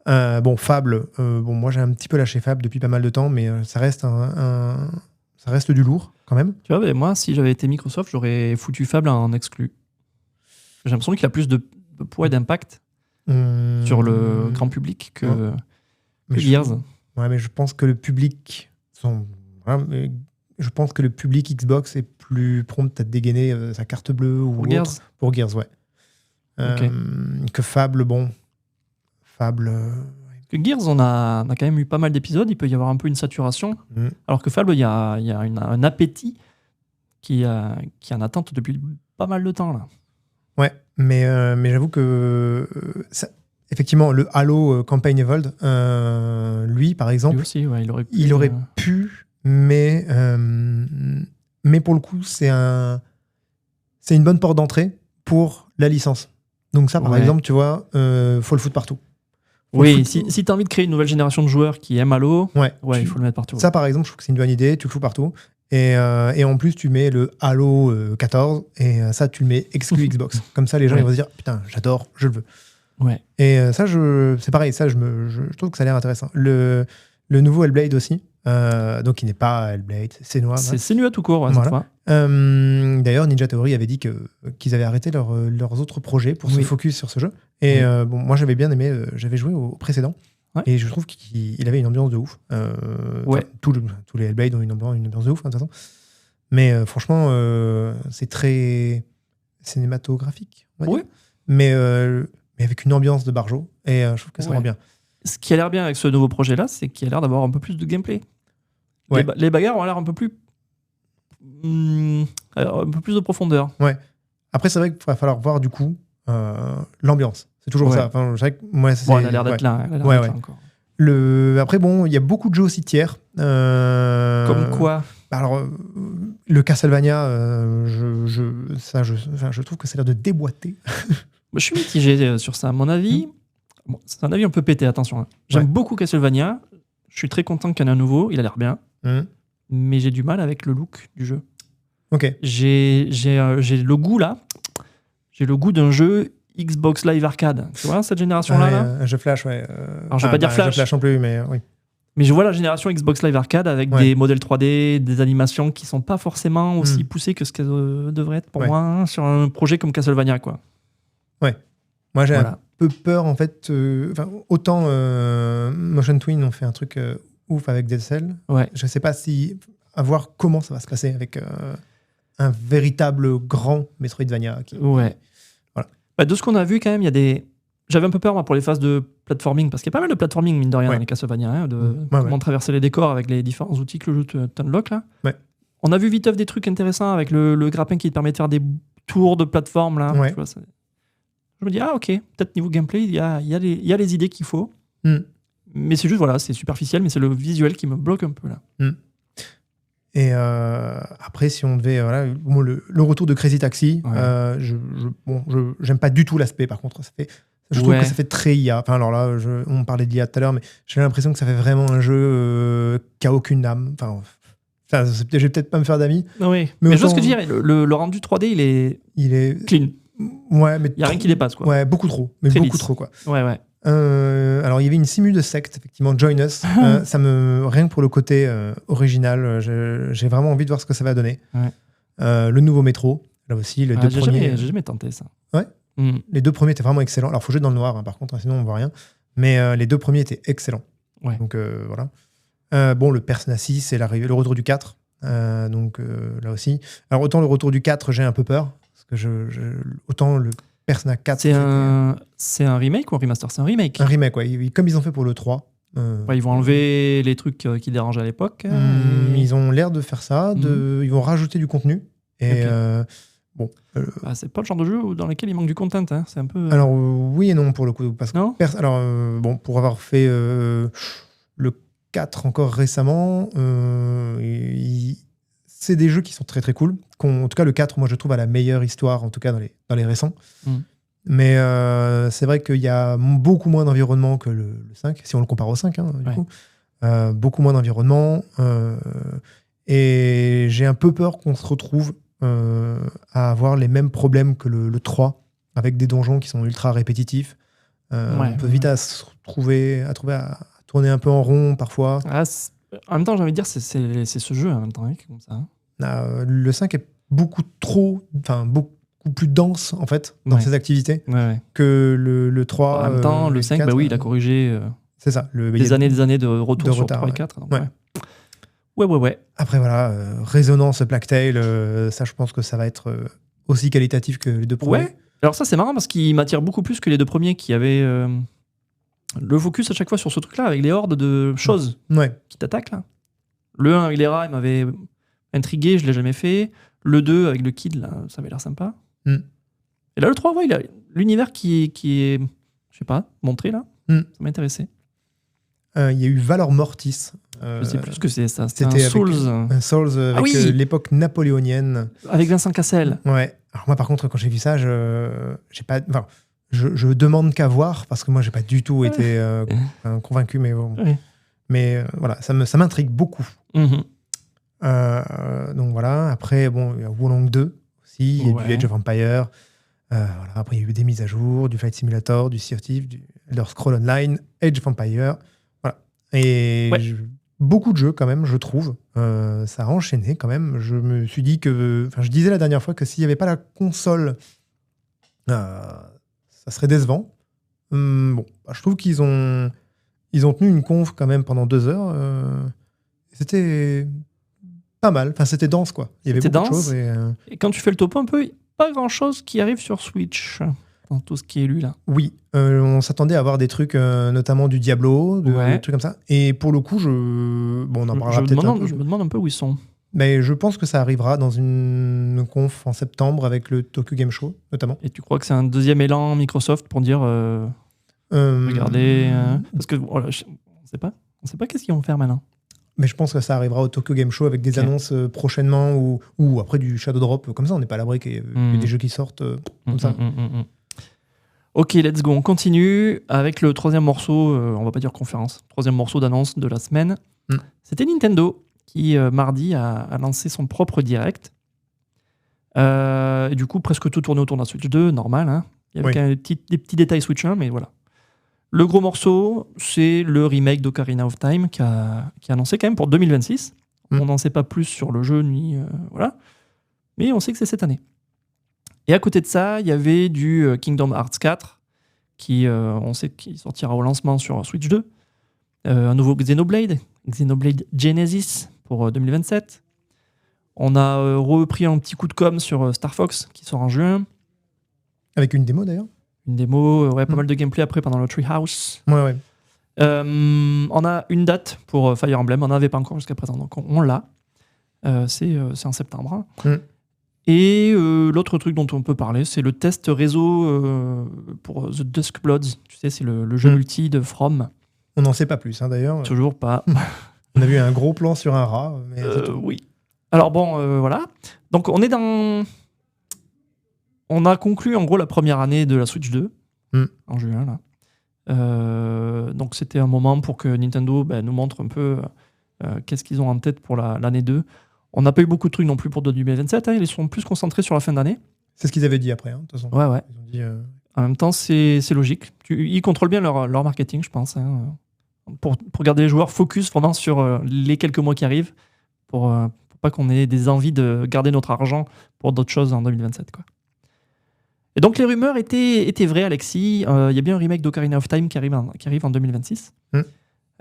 Speaker 2: Bon, Fable, moi j'ai un petit peu lâché Fable depuis pas mal de temps, mais ça reste ça reste du lourd quand même.
Speaker 1: Tu vois, moi, si j'avais été Microsoft, j'aurais foutu Fable en exclu. J'ai l'impression qu'il a plus de poids et d'impact sur le grand public que Gears.
Speaker 2: Mais je pense que le public je pense que le public Xbox est plus prompt à dégainer sa carte bleue ou
Speaker 1: pour
Speaker 2: autre. Pour Gears, ouais. Que Fable, Fable...
Speaker 1: Que Gears, on a quand même eu pas mal d'épisodes, il peut y avoir un peu une saturation, alors que Fable, il y a un appétit qui est en attente depuis pas mal de temps, là.
Speaker 2: Ouais, mais j'avoue que... effectivement, le Halo Campaign Evolved, lui, par exemple,
Speaker 1: lui aussi,
Speaker 2: il aurait pu, mais pour le coup, c'est une bonne porte d'entrée pour la licence. Donc ça, par exemple, tu vois, faut le foutre partout.
Speaker 1: Si tu as envie de créer une nouvelle génération de joueurs qui aiment Halo, il faut le mettre partout.
Speaker 2: Ça, par exemple, je trouve que c'est une bonne idée, tu le fous partout. Et en plus, tu mets le Halo 14, et ça, tu le mets exclu Xbox. Comme ça, les gens ils vont se dire, putain, j'adore, je le veux.
Speaker 1: Ouais.
Speaker 2: Et ça, c'est pareil, ça, je trouve que ça a l'air intéressant. Le nouveau Hellblade aussi, donc qui n'est pas Hellblade, c'est Senua.
Speaker 1: C'est Senua tout court, cette fois.
Speaker 2: D'ailleurs, Ninja Theory avait dit qu'ils avaient arrêté leurs autres projets pour se focus sur ce jeu. Et moi, j'avais bien aimé, j'avais joué au précédent, et je trouve qu'il avait une ambiance de ouf. Tous les Hellblade ont une ambiance de ouf, de toute façon. Mais franchement, c'est très cinématographique, on va dire. Mais avec une ambiance de Barjo, et je trouve que ça rend bien.
Speaker 1: Ce qui a l'air bien avec ce nouveau projet-là, c'est qu'il a l'air d'avoir un peu plus de gameplay. Les bagarres ont l'air un peu plus... un peu plus de profondeur. Ouais.
Speaker 2: Après, c'est vrai qu'il va falloir voir, du coup, l'ambiance. C'est toujours ça. Enfin, c'est vrai que moi,
Speaker 1: elle a l'air d'être là. Encore.
Speaker 2: Après, il y a beaucoup de jeux aussi tiers.
Speaker 1: Comme quoi ?
Speaker 2: Alors, le Castlevania, je trouve que ça a l'air de déboîter.
Speaker 1: Je suis mitigé sur ça. À mon avis, c'est un avis un peu pété, attention. J'aime beaucoup Castlevania. Je suis très content qu'il y en ait un nouveau. Il a l'air bien. Mais j'ai du mal avec le look du jeu.
Speaker 2: Ok.
Speaker 1: J'ai le goût, là. J'ai le goût d'un jeu Xbox Live Arcade. Tu vois, cette génération-là
Speaker 2: Je flash,
Speaker 1: Alors, je vais pas dire flash.
Speaker 2: Je flash non plus, mais oui.
Speaker 1: Mais je vois la génération Xbox Live Arcade avec des modèles 3D, des animations qui sont pas forcément aussi poussées que ce qu'elles devraient être pour moi sur un projet comme Castlevania, quoi.
Speaker 2: Ouais. Moi, j'ai un peu peur, en fait. Autant Motion Twin ont fait un truc ouf avec Dead Cell. Je sais pas à voir comment ça va se passer avec un véritable grand Metroidvania.
Speaker 1: Voilà. De ce qu'on a vu, quand même, j'avais un peu peur, moi, pour les phases de platforming, parce qu'il y a pas mal de platforming, mine de rien, dans les Castlevania, comment traverser les décors avec les différents outils que le jeu t'unlock, là. On a vu vite des trucs intéressants avec le grappin qui te permet de faire des tours de plateforme, là. Tu vois, je me dis, ok, peut-être niveau gameplay, il y a les idées qu'il faut. Mais c'est juste, c'est superficiel, mais c'est le visuel qui me bloque un peu, là.
Speaker 2: Et après, si on devait... le retour de Crazy Taxi, j'aime pas du tout l'aspect, par contre. Je trouve que ça fait très IA. Enfin, alors là, on parlait d'IA tout à l'heure, mais j'ai l'impression que ça fait vraiment un jeu qui a aucune âme. Je vais peut-être pas me faire d'amis.
Speaker 1: Mais je vois ce que je veux dire. Le rendu 3D, il est clean.
Speaker 2: Ouais, mais
Speaker 1: il n'y a rien qui dépasse, quoi.
Speaker 2: Ouais, beaucoup trop. Mais beaucoup trop, quoi. Alors, il y avait une simu de secte, effectivement, Join Us. Rien que pour le côté original, j'ai vraiment envie de voir ce que ça va donner. Le nouveau Métro, là aussi, les deux premiers.
Speaker 1: J'ai jamais tenté ça.
Speaker 2: Ouais. Les deux premiers étaient vraiment excellents. Alors, il faut jouer dans le noir, par contre, sinon on ne voit rien. Mais les deux premiers étaient excellents. Donc, voilà. Le Persona 6, c'est le retour du 4. Donc, là aussi. Alors, autant le retour du 4, j'ai un peu peur. Parce que autant le Persona 4...
Speaker 1: C'est un remake ou un remaster ? C'est un remake.
Speaker 2: Un remake, ouais. Comme ils ont fait pour le 3.
Speaker 1: Ils vont enlever les trucs qui dérangeaient à l'époque.
Speaker 2: Ils ont l'air de faire ça. Ils vont rajouter du contenu. Et
Speaker 1: c'est pas le genre de jeu dans lequel il manque du content. Hein. C'est un peu.
Speaker 2: Alors oui et non pour le coup. Parce que pour avoir fait le 4 encore récemment, c'est des jeux qui sont très très cool. En tout cas, le 4, moi je trouve a la meilleure histoire, en tout cas dans les récents. Mais c'est vrai qu'il y a beaucoup moins d'environnement que le 5, si on le compare au 5, du coup. Beaucoup moins d'environnement. Et j'ai un peu peur qu'on se retrouve à avoir les mêmes problèmes que le 3, avec des donjons qui sont ultra répétitifs. On peut vite à tourner un peu en rond parfois.
Speaker 1: En même temps, j'ai envie de dire, c'est ce jeu en même temps, comme ça.
Speaker 2: Le 5 est beaucoup plus dense en fait dans ses activités que le 3.
Speaker 1: En même temps, le 5, 4, il a corrigé
Speaker 2: c'est ça,
Speaker 1: des années de retour sur 3 et 4. Donc ouais.
Speaker 2: Après voilà, Résonance, Plague Tale, ça je pense que ça va être aussi qualitatif que les deux premiers.
Speaker 1: Ouais. Alors ça c'est marrant parce qu'il m'attire beaucoup plus que les deux premiers qui avaient le focus à chaque fois sur ce truc-là avec les hordes de choses qui t'attaquent là. Le 1 avec les rats, il m'avait intrigué, je l'ai jamais fait. Le 2 avec le kid, là, ça avait l'air sympa. Et là, le 3, il a l'univers qui est, je sais pas, montré là. Ça m'intéressait.
Speaker 2: Il y a eu Valor Mortis.
Speaker 1: Je sais plus ce que c'est ça.
Speaker 2: C'était
Speaker 1: un Souls.
Speaker 2: Un Souls avec l'époque napoléonienne.
Speaker 1: Avec Vincent Cassel.
Speaker 2: Ouais. Alors moi, par contre, quand j'ai vu ça, j'ai pas. Enfin, je demande qu'à voir parce que moi, j'ai pas du tout été convaincu, mais bon. Mais voilà, ça m'intrigue beaucoup. Donc voilà. Après, il y a Wolong 2 aussi. Il y a du Age of Empires. Après, il y a eu des mises à jour, du Flight Simulator, du Sea of Thieves, du Elder Scrolls Online, Age of Empires. Voilà. Et beaucoup de jeux quand même, je trouve. Ça a enchaîné quand même. Je me suis dit que... Enfin, je disais la dernière fois que s'il n'y avait pas la console, ça serait décevant. Je trouve qu'ils ont tenu une conf quand même pendant 2 heures. C'était pas mal. Enfin, c'était dense, quoi. Il y avait beaucoup de choses.
Speaker 1: Et quand tu fais le topo un peu, pas grand-chose qui arrive sur Switch. Dans tout ce qui est lu là.
Speaker 2: Oui, on s'attendait à avoir des trucs, notamment du Diablo, des trucs comme ça. Et pour le coup, on en parlera peut-être un peu.
Speaker 1: Je me demande un peu où ils sont.
Speaker 2: Mais je pense que ça arrivera dans une conf en septembre avec le Tokyo Game Show, notamment.
Speaker 1: Et tu crois que c'est un deuxième élan Microsoft pour dire regardez, parce que on sait pas qu'est-ce qu'ils vont faire maintenant.
Speaker 2: Mais je pense que ça arrivera au Tokyo Game Show avec des annonces prochainement ou après du Shadow Drop comme ça. On n'est pas à l'abri qu'il y ait des jeux qui sortent comme ça.
Speaker 1: Ok, let's go. On continue avec le troisième morceau, on va pas dire conférence, troisième morceau d'annonce de la semaine. C'était Nintendo qui, mardi, a lancé son propre direct. Et du coup, presque tout tourné autour de la Switch 2, normal. Hein. Il y avait des petits détails Switch 1, mais voilà. Le gros morceau, c'est le remake d'Ocarina of Time qui est annoncé quand même pour 2026. On n'en sait pas plus sur le jeu, ni voilà. Mais on sait que c'est cette année. Et à côté de ça, il y avait du Kingdom Hearts 4 qui, on sait qu'il sortira au lancement sur Switch 2. Un nouveau Xenoblade Genesis pour 2027. On a repris un petit coup de com' sur Star Fox qui sort en juin.
Speaker 2: Avec une démo d'ailleurs.
Speaker 1: Une démo, pas mal de gameplay après pendant le Treehouse.
Speaker 2: Ouais.
Speaker 1: On a une date pour Fire Emblem, on n'en avait pas encore jusqu'à présent, donc on l'a. C'est en septembre. Et l'autre truc dont on peut parler, c'est le test réseau pour The Dusk Bloods. Tu sais, c'est le jeu multi de From.
Speaker 2: On n'en sait pas plus, d'ailleurs.
Speaker 1: Toujours pas.
Speaker 2: On a vu un gros plan sur un rat. Mais
Speaker 1: oui. Alors bon, voilà. Donc on est dans... On a conclu en gros la première année de la Switch 2, en juin, là. Donc c'était un moment pour que Nintendo nous montre un peu qu'est-ce qu'ils ont en tête pour l'année 2. On n'a pas eu beaucoup de trucs non plus pour 2027, ils sont plus concentrés sur la fin d'année.
Speaker 2: C'est ce qu'ils avaient dit après, de toute façon.
Speaker 1: Ouais.
Speaker 2: Ils ont dit,
Speaker 1: en même temps, c'est logique. Ils contrôlent bien leur marketing, je pense, pour garder les joueurs focus pendant sur les quelques mois qui arrivent, pour pas qu'on ait des envies de garder notre argent pour d'autres choses en 2027, quoi. Et donc les rumeurs étaient vraies, Alexis. Il y a bien un remake d'Ocarina of Time qui arrive en 2026.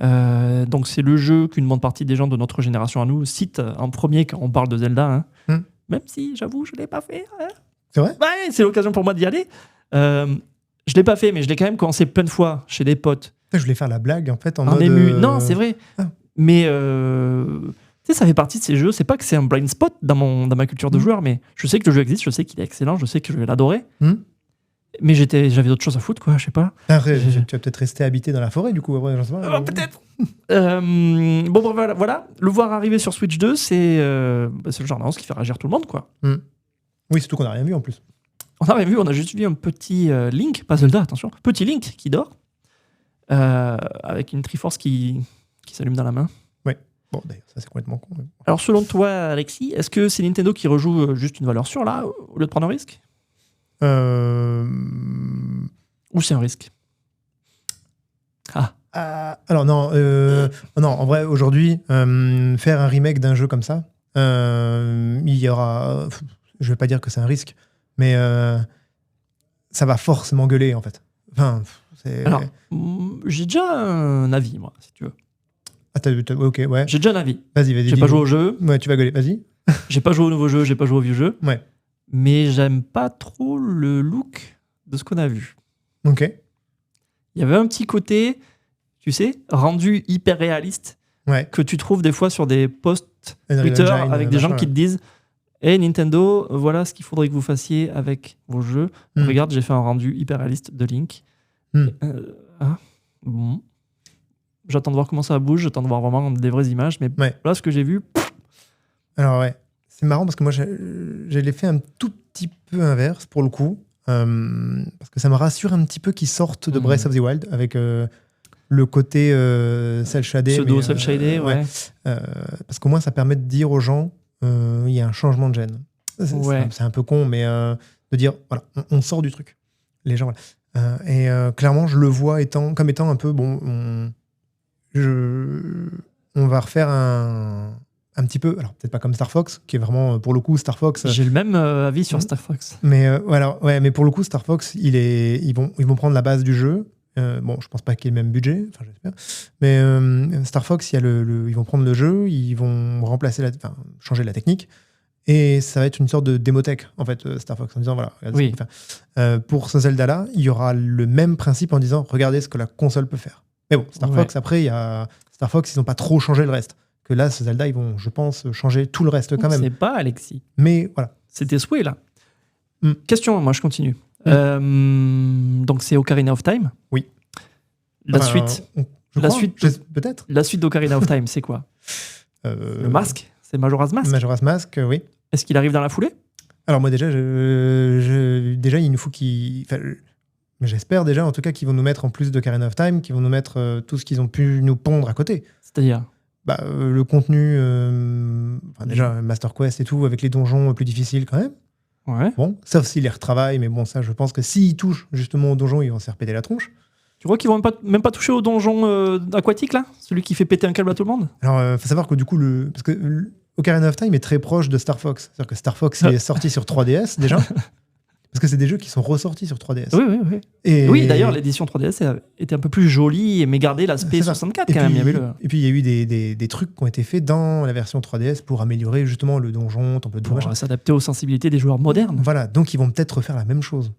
Speaker 1: Donc c'est le jeu qu'une bonne partie des gens de notre génération à nous citent en premier quand on parle de Zelda. Même si, j'avoue, je ne l'ai pas fait.
Speaker 2: C'est vrai ?
Speaker 1: Ouais, c'est l'occasion pour moi d'y aller. Je ne l'ai pas fait, mais je l'ai quand même commencé plein de fois chez des potes
Speaker 2: Je voulais faire la blague en fait en
Speaker 1: un
Speaker 2: mode.
Speaker 1: ému. Non, c'est vrai.
Speaker 2: Ah.
Speaker 1: Mais tu sais, ça fait partie de ces jeux. C'est pas que c'est un blind spot dans ma culture de joueur, mais je sais que le jeu existe, je sais qu'il est excellent, je sais que je vais l'adorer. Mais j'avais d'autres choses à foutre, quoi, je sais pas.
Speaker 2: Après, tu vas peut-être rester habité dans la forêt, du coup, après, j'en sais pas.
Speaker 1: Peut-être. Bon, voilà. Le voir arriver sur Switch 2, c'est le genre d'annonce qui fait réagir tout le monde, quoi.
Speaker 2: Oui, surtout qu'on n'a rien vu en plus.
Speaker 1: On n'a rien vu, on a juste vu un petit Link, pas Zelda, attention, petit Link qui dort, avec une Triforce qui s'allume dans la main.
Speaker 2: Oui. Bon, d'ailleurs, ça c'est complètement con.
Speaker 1: Alors, selon toi, Alexis, est-ce que c'est Nintendo qui rejoue juste une valeur sûre, là, au lieu de prendre un risque ? Ou c'est un risque ?
Speaker 2: Alors non, non, en vrai, aujourd'hui, faire un remake d'un jeu comme ça, il y aura... Je vais pas dire que c'est un risque, mais ça va forcément gueuler, en fait. Enfin,
Speaker 1: alors, j'ai déjà un avis, moi, si tu veux.
Speaker 2: Ok, ouais.
Speaker 1: J'ai déjà un avis.
Speaker 2: Vas-y.
Speaker 1: J'ai pas joué au jeu.
Speaker 2: Ouais, tu vas gueuler, vas-y.
Speaker 1: J'ai pas joué au nouveau jeu, j'ai pas joué au vieux jeu.
Speaker 2: Ouais.
Speaker 1: Mais j'aime pas trop le look de ce qu'on a vu.
Speaker 2: Ok.
Speaker 1: Il y avait un petit côté, tu sais, rendu hyper réaliste, que tu trouves des fois sur des posts Twitter avec des gens qui te disent « Hey Nintendo, voilà ce qu'il faudrait que vous fassiez avec vos jeux. Regarde, j'ai fait un rendu hyper réaliste de Link. Bon. J'attends de voir comment ça bouge, j'attends de voir vraiment des vraies images, mais là, ce que j'ai vu...
Speaker 2: Alors c'est marrant parce que moi, j'ai l'effet un tout petit peu inverse pour le coup, parce que ça me rassure un petit peu qu'ils sortent de Breath of the Wild avec le côté cel-shadé.
Speaker 1: Pseudo cel-shadé, ouais.
Speaker 2: Parce qu'au moins, ça permet de dire aux gens il y a un changement de gène. C'est un peu con, mais de dire voilà, on sort du truc. Les gens, voilà. Clairement, je le vois comme étant un peu bon. On va refaire un petit peu, alors peut-être pas comme Star Fox, qui est vraiment, pour le coup, Star Fox...
Speaker 1: J'ai le même avis sur Star Fox.
Speaker 2: Mais voilà, mais pour le coup, Star Fox, ils vont prendre la base du jeu. Bon, je pense pas qu'il y ait le même budget, enfin j'espère. Mais Star Fox, ils vont prendre le jeu, ils vont changer la technique, et ça va être une sorte de démotech, en fait, Star Fox, en disant, voilà, regardez ce qu'on peut faire. Pour ce Zelda-là, il y aura le même principe en disant, regardez ce que la console peut faire. Mais bon, Star Fox, après, il y a Star Fox, ils n'ont pas trop changé le reste. Que là, ce Zelda, ils vont, je pense, changer tout le reste quand même.
Speaker 1: C'est pas, Alexis.
Speaker 2: Mais voilà.
Speaker 1: C'était souhait, là. Question, moi, je continue. Donc, c'est Ocarina of Time.
Speaker 2: Oui.
Speaker 1: La suite.
Speaker 2: Peut-être.
Speaker 1: La suite d'Ocarina of Time, c'est quoi le masque. C'est Majora's Mask.
Speaker 2: Majora's Mask, oui.
Speaker 1: Est-ce qu'il arrive dans la foulée ?
Speaker 2: Alors, moi, déjà, déjà il nous faut qu'ils... J'espère déjà, en tout cas, qu'ils vont nous mettre, en plus d'Ocarina of Time, qu'ils vont nous mettre tout ce qu'ils ont pu nous pondre à côté.
Speaker 1: C'est-à-dire
Speaker 2: le contenu, déjà Master Quest et tout, avec les donjons plus difficiles quand même.
Speaker 1: Ouais.
Speaker 2: Bon, sauf s'ils les retravaillent, mais bon, ça, je pense que s'ils touchent justement aux donjons, ils vont se faire péter la tronche.
Speaker 1: Tu vois qu'ils vont même pas toucher au donjon aquatique, là ? Celui qui fait péter un câble à tout le monde ?
Speaker 2: Alors, faut savoir que du coup, parce que Ocarina of Time est très proche de Star Fox. C'est-à-dire que Star Fox, il est sorti sur 3DS, déjà. Parce que c'est des jeux qui sont ressortis sur 3DS.
Speaker 1: Oui. Oui, d'ailleurs, l'édition 3DS était un peu plus jolie, mais gardait l'aspect 64 quand même.
Speaker 2: Et puis, il y a eu des trucs qui ont été faits dans la version 3DS pour améliorer justement le donjon, temple de
Speaker 1: pour s'adapter aux sensibilités des joueurs modernes.
Speaker 2: Voilà, donc ils vont peut-être refaire la même chose.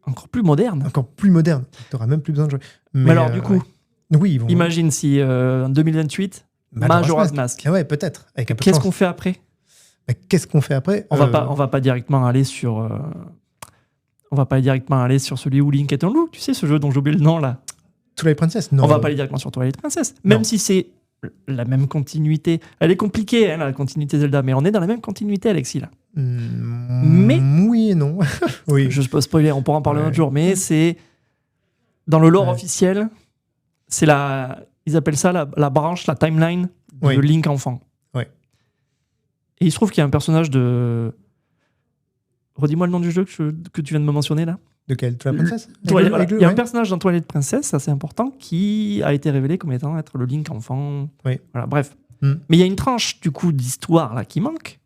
Speaker 1: Encore plus moderne.
Speaker 2: Encore plus moderne. Tu n'auras même plus besoin de jouer.
Speaker 1: Mais alors, du coup,
Speaker 2: oui,
Speaker 1: imagine si en 2028, Majora's Mask.
Speaker 2: Ouais, peut-être.
Speaker 1: Qu'est-ce qu'on fait après ?
Speaker 2: Qu'est-ce qu'on fait après ?
Speaker 1: On va pas directement aller sur... On va pas aller directement aller sur celui où Link est un loup, tu sais, ce jeu dont j'ai oublié le nom là.
Speaker 2: Twilight Princess, non.
Speaker 1: On va pas aller directement sur Twilight Princess, même si c'est la même continuité. Elle est compliquée, hein, la continuité Zelda, mais on est dans la même continuité, Alexis, là. Mais
Speaker 2: oui et non. Oui.
Speaker 1: Je peux spoiler, on pourra en parler un autre jour, mais c'est dans le lore officiel, c'est ils appellent ça la branche, la timeline de Link enfant.
Speaker 2: Oui.
Speaker 1: Et il se trouve qu'il y a un personnage de... Redis-moi le nom du jeu que tu viens de me mentionner là.
Speaker 2: De quel ? Twilight Princess ?
Speaker 1: Il y a un personnage dans Twilight Princess, assez important, qui a été révélé comme étant être le Link enfant.
Speaker 2: Oui.
Speaker 1: Voilà, bref. Mais il y a une tranche du coup d'histoire là qui manque,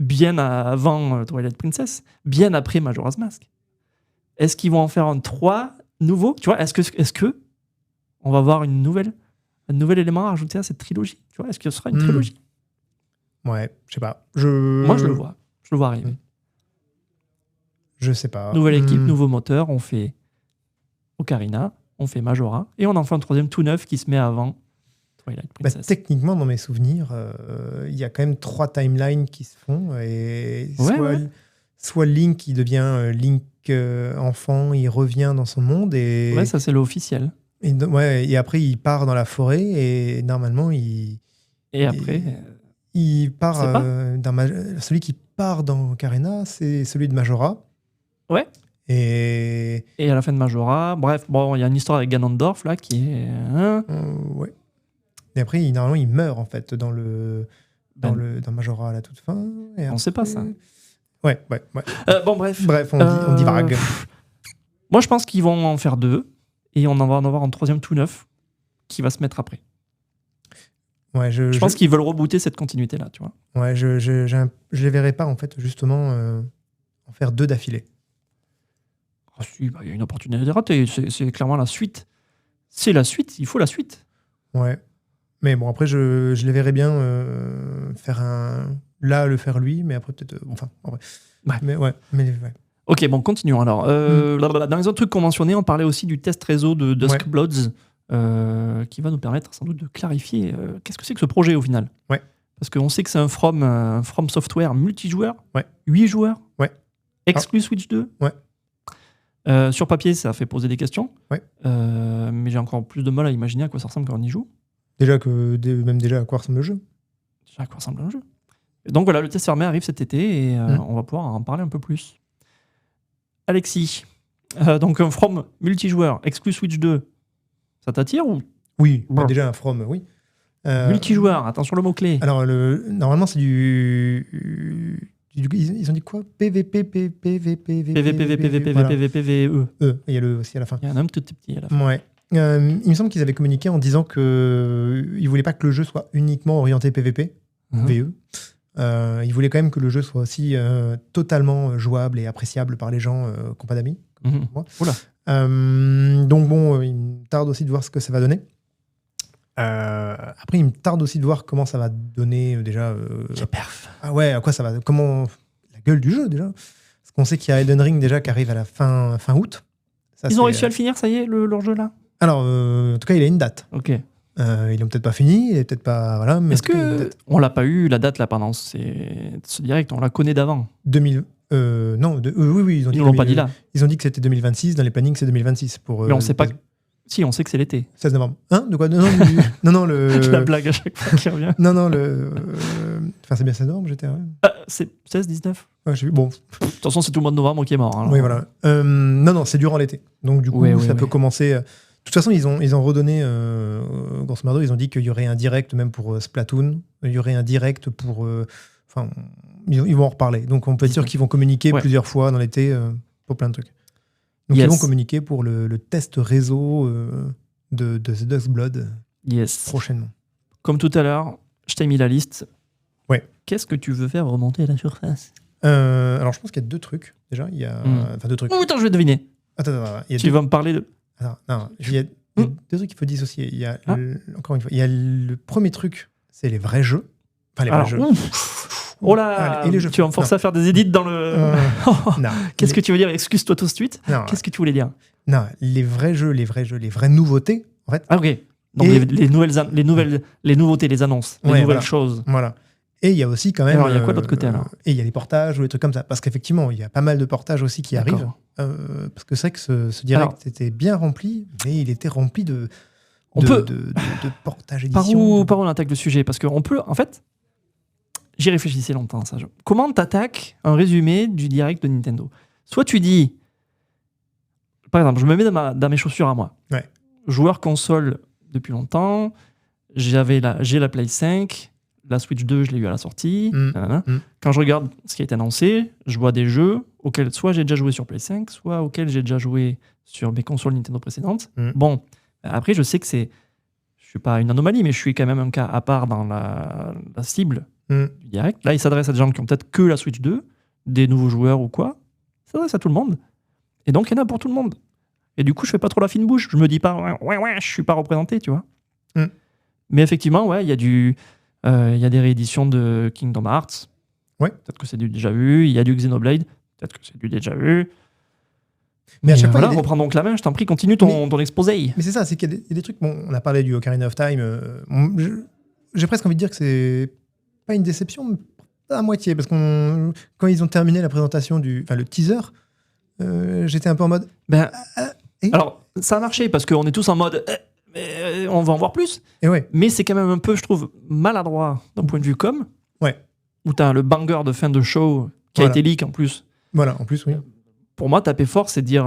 Speaker 1: bien avant Twilight Princess, bien après Majora's Mask. Est-ce qu'ils vont en faire un 3 nouveau ? Tu vois, est-ce que on va avoir un nouvel élément à ajouter à cette trilogie ? Tu vois, est-ce que ce sera une trilogie ?
Speaker 2: Ouais, je sais pas.
Speaker 1: Moi, je le vois arriver.
Speaker 2: Je sais pas.
Speaker 1: Nouvelle équipe, nouveau moteur, on fait Ocarina, on fait Majora, et on en fait un troisième tout neuf qui se met avant Twilight Princess.
Speaker 2: Techniquement, dans mes souvenirs, il y a quand même 3 timelines qui se font. Et soit Link qui devient Link enfant, il revient dans son monde. Et,
Speaker 1: ça c'est l'officiel.
Speaker 2: Et après, il part dans la forêt et normalement, il part celui qui part dans Karena, c'est celui de Majora.
Speaker 1: Ouais.
Speaker 2: Et
Speaker 1: à la fin de Majora, bref, il y a une histoire avec Ganondorf là qui est.
Speaker 2: Ouais. Et après, normalement, il meurt en fait dans Majora à la toute fin. Et
Speaker 1: on sait pas ça.
Speaker 2: Ouais.
Speaker 1: Bref.
Speaker 2: Bref, on divague.
Speaker 1: Moi, je pense qu'ils vont en faire 2 et on va en avoir un troisième tout neuf qui va se mettre après.
Speaker 2: Ouais,
Speaker 1: je pense qu'ils veulent rebooter cette continuité là, tu vois.
Speaker 2: Ouais, je les verrai pas en fait justement en faire 2 d'affilée.
Speaker 1: Ah si, il y a une opportunité de rater. C'est clairement la suite. C'est la suite. Il faut la suite.
Speaker 2: Ouais. Mais bon, après, je les verrais bien le faire lui, mais après peut-être... Enfin, en vrai.
Speaker 1: Ouais.
Speaker 2: Mais ouais.
Speaker 1: Ok, bon, continuons alors. Dans les autres trucs qu'on mentionnait, on parlait aussi du test réseau de Dusk Bloods, qui va nous permettre sans doute de clarifier qu'est-ce que c'est que ce projet au final.
Speaker 2: Ouais.
Speaker 1: Parce qu'on sait que c'est un From Software multijoueur, 8 joueurs, exclu Switch 2.
Speaker 2: Ouais.
Speaker 1: Sur papier, ça fait poser des questions.
Speaker 2: Ouais.
Speaker 1: Mais j'ai encore plus de mal à imaginer à quoi ça ressemble quand on y joue.
Speaker 2: Déjà à quoi ressemble le jeu.
Speaker 1: Déjà à quoi ressemble un jeu. Et donc voilà, le test fermé arrive cet été et on va pouvoir en parler un peu plus. Alexis, donc un From multijoueur, exclu Switch 2, ça t'attire ou...
Speaker 2: Oui, déjà un From, oui.
Speaker 1: Multijoueur, attention le mot-clé.
Speaker 2: Alors, normalement, c'est ils ont dit quoi? PVP, PVP,
Speaker 1: PVE.
Speaker 2: Il y a le aussi à la fin.
Speaker 1: Il y en a un tout petit à la fin.
Speaker 2: Ouais. Il me semble qu'ils avaient communiqué en disant qu'ils ne voulaient pas que le jeu soit uniquement orienté PVP, VE. Ils voulaient quand même que le jeu soit aussi totalement jouable et appréciable par les gens qui n'ont pas d'amis. Moi. Donc bon, il me tarde aussi de voir ce que ça va donner. Après, il me tarde aussi de voir comment ça va donner déjà.
Speaker 1: Les perfs.
Speaker 2: Ah ouais, à quoi ça va. Comment la gueule du jeu déjà. Parce qu'on sait qu'il y a Elden Ring déjà qui arrive à la fin août. Ça,
Speaker 1: ils ont réussi à le finir, ça y est, leur jeu là.
Speaker 2: Alors, en tout cas, il a une date.
Speaker 1: Ok.
Speaker 2: Ils l'ont peut-être pas fini, il est peut-être pas voilà. Mais
Speaker 1: est-ce que on l'a pas eu la date là pendant ce direct, on la connaît d'avant.
Speaker 2: 2000. Non, oui, ils ont dit.
Speaker 1: Ils l'ont pas dit là.
Speaker 2: Ils ont dit que c'était 2026. Dans les plannings, c'est 2026 pour.
Speaker 1: Mais on sait pas. Si, on sait que c'est l'été.
Speaker 2: 16 novembre. Hein? De quoi? Non, le.
Speaker 1: La blague à chaque fois qui revient.
Speaker 2: Non, Enfin, c'est bien 16 novembre, j'étais.
Speaker 1: C'est 16, 19.
Speaker 2: Ouais, je sais plus. Bon.
Speaker 1: De toute façon, c'est tout le mois de novembre qui est mort. Alors.
Speaker 2: Oui, voilà. Non, c'est durant l'été. Donc, du coup, ça peut commencer. De toute façon, ils ont redonné. Grosso modo, ils ont dit qu'il y aurait un direct même pour Splatoon. Il y aurait un direct pour. Enfin, ils vont en reparler. Donc, on peut être sûr qu'ils vont communiquer plusieurs fois dans l'été pour plein de trucs. Donc, ils vont communiquer pour le test réseau de The Dusk Blood prochainement.
Speaker 1: Comme tout à l'heure, je t'ai mis la liste.
Speaker 2: Ouais.
Speaker 1: Qu'est-ce que tu veux faire remonter à la surface?
Speaker 2: Alors, je pense qu'il y a 2 trucs. Déjà, il y a... Enfin, 2 trucs.
Speaker 1: Oh, attends, je vais deviner.
Speaker 2: Attends.
Speaker 1: Tu vas me parler de...
Speaker 2: Attends, non. Il y a 2 trucs qu'il faut dissocier. Il y a encore une fois, il y a le premier truc, c'est les vrais jeux. Enfin, les vrais jeux.
Speaker 1: Oh là, tu vas me forcer à faire des edits dans le...
Speaker 2: Non.
Speaker 1: Qu'est-ce que tu veux dire? Excuse-toi tout de suite. Qu'est-ce que tu voulais dire?
Speaker 2: Non, les vrais jeux, les vraies nouveautés, en fait.
Speaker 1: Ah, ok. Donc les nouveautés, les annonces, les nouvelles choses.
Speaker 2: Voilà. Et il y a aussi quand même...
Speaker 1: Alors, il y a quoi de l'autre côté, alors?
Speaker 2: Et il y a des portages ou des trucs comme ça. Parce qu'effectivement, il y a pas mal de portages aussi qui arrivent. Parce que c'est vrai que ce direct était bien rempli, mais il était rempli de portages éditions.
Speaker 1: Par où on attaque le sujet? Parce qu'on peut, en fait... J'y réfléchissais longtemps, ça. Comment t'attaques un résumé du direct de Nintendo? Soit tu dis... Par exemple, je me mets dans mes chaussures à moi.
Speaker 2: Ouais.
Speaker 1: Joueur console depuis longtemps, j'ai la Play 5, la Switch 2, je l'ai eu à la sortie. Quand je regarde ce qui a été annoncé, je vois des jeux auxquels soit j'ai déjà joué sur Play 5, soit auxquels j'ai déjà joué sur mes consoles Nintendo précédentes. Bon, après, je sais que je suis pas une anomalie, mais je suis quand même un cas à part dans la cible du direct. Là, il s'adresse à des gens qui ont peut-être que la Switch 2, des nouveaux joueurs ou quoi. Il s'adresse à tout le monde. Et donc, il y en a pour tout le monde. Et du coup, je fais pas trop la fine bouche. Je me dis pas, ouais, je suis pas représenté, tu vois. Mais effectivement, il y a des rééditions de Kingdom Hearts. Ouais. Peut-être que c'est du déjà vu. Il y a du Xenoblade. Peut-être que c'est du déjà vu.
Speaker 2: Mais à chaque fois,
Speaker 1: voilà, reprends donc la main, je t'en prie, continue ton exposé.
Speaker 2: Mais c'est ça, c'est qu'il y a des trucs. Bon, on a parlé du Ocarina of Time. J'ai presque envie de dire que c'est pas une déception, mais pas à moitié. Parce que quand ils ont terminé la présentation le teaser, j'étais un peu en mode.
Speaker 1: Alors, ça a marché parce qu'on est tous en mode. On va en voir plus.
Speaker 2: Et ouais.
Speaker 1: Mais c'est quand même un peu, je trouve, maladroit d'un point de vue com.
Speaker 2: Ouais.
Speaker 1: Où t'as le banger de fin de show qui a été leak en plus.
Speaker 2: Voilà, en plus, oui.
Speaker 1: Pour moi, taper fort, c'est dire.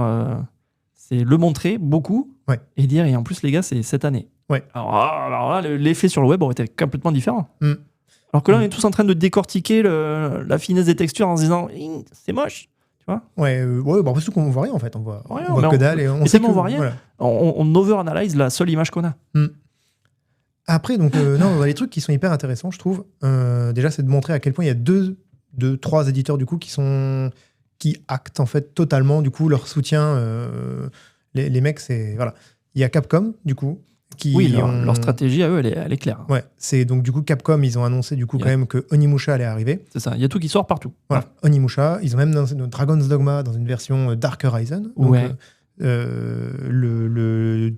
Speaker 1: C'est le montrer beaucoup et dire, et en plus, les gars, c'est cette année.
Speaker 2: Ouais.
Speaker 1: Alors là, l'effet sur le web aurait été complètement différent. Alors que là, on est tous en train de décortiquer la finesse des textures en se disant, c'est moche. Tu vois ?
Speaker 2: Surtout qu'on voit rien en fait. On voit que dalle et on
Speaker 1: sait qu'on voit rien. Voilà. On over-analyse la seule image qu'on a.
Speaker 2: Après, donc, on a des trucs qui sont hyper intéressants, je trouve. Déjà, c'est de montrer à quel point il y a 3 éditeurs du coup qui actent en fait totalement du coup leur soutien. Les mecs, c'est voilà. Il y a Capcom du coup.
Speaker 1: Leur stratégie à eux, elle est claire.
Speaker 2: Ouais, c'est donc du coup Capcom, ils ont annoncé du coup quand même que Onimusha allait arriver.
Speaker 1: C'est ça, il y a tout qui sort partout.
Speaker 2: Voilà, Onimusha, ils ont même annoncé Dragon's Dogma dans une version Dark Horizon. Donc,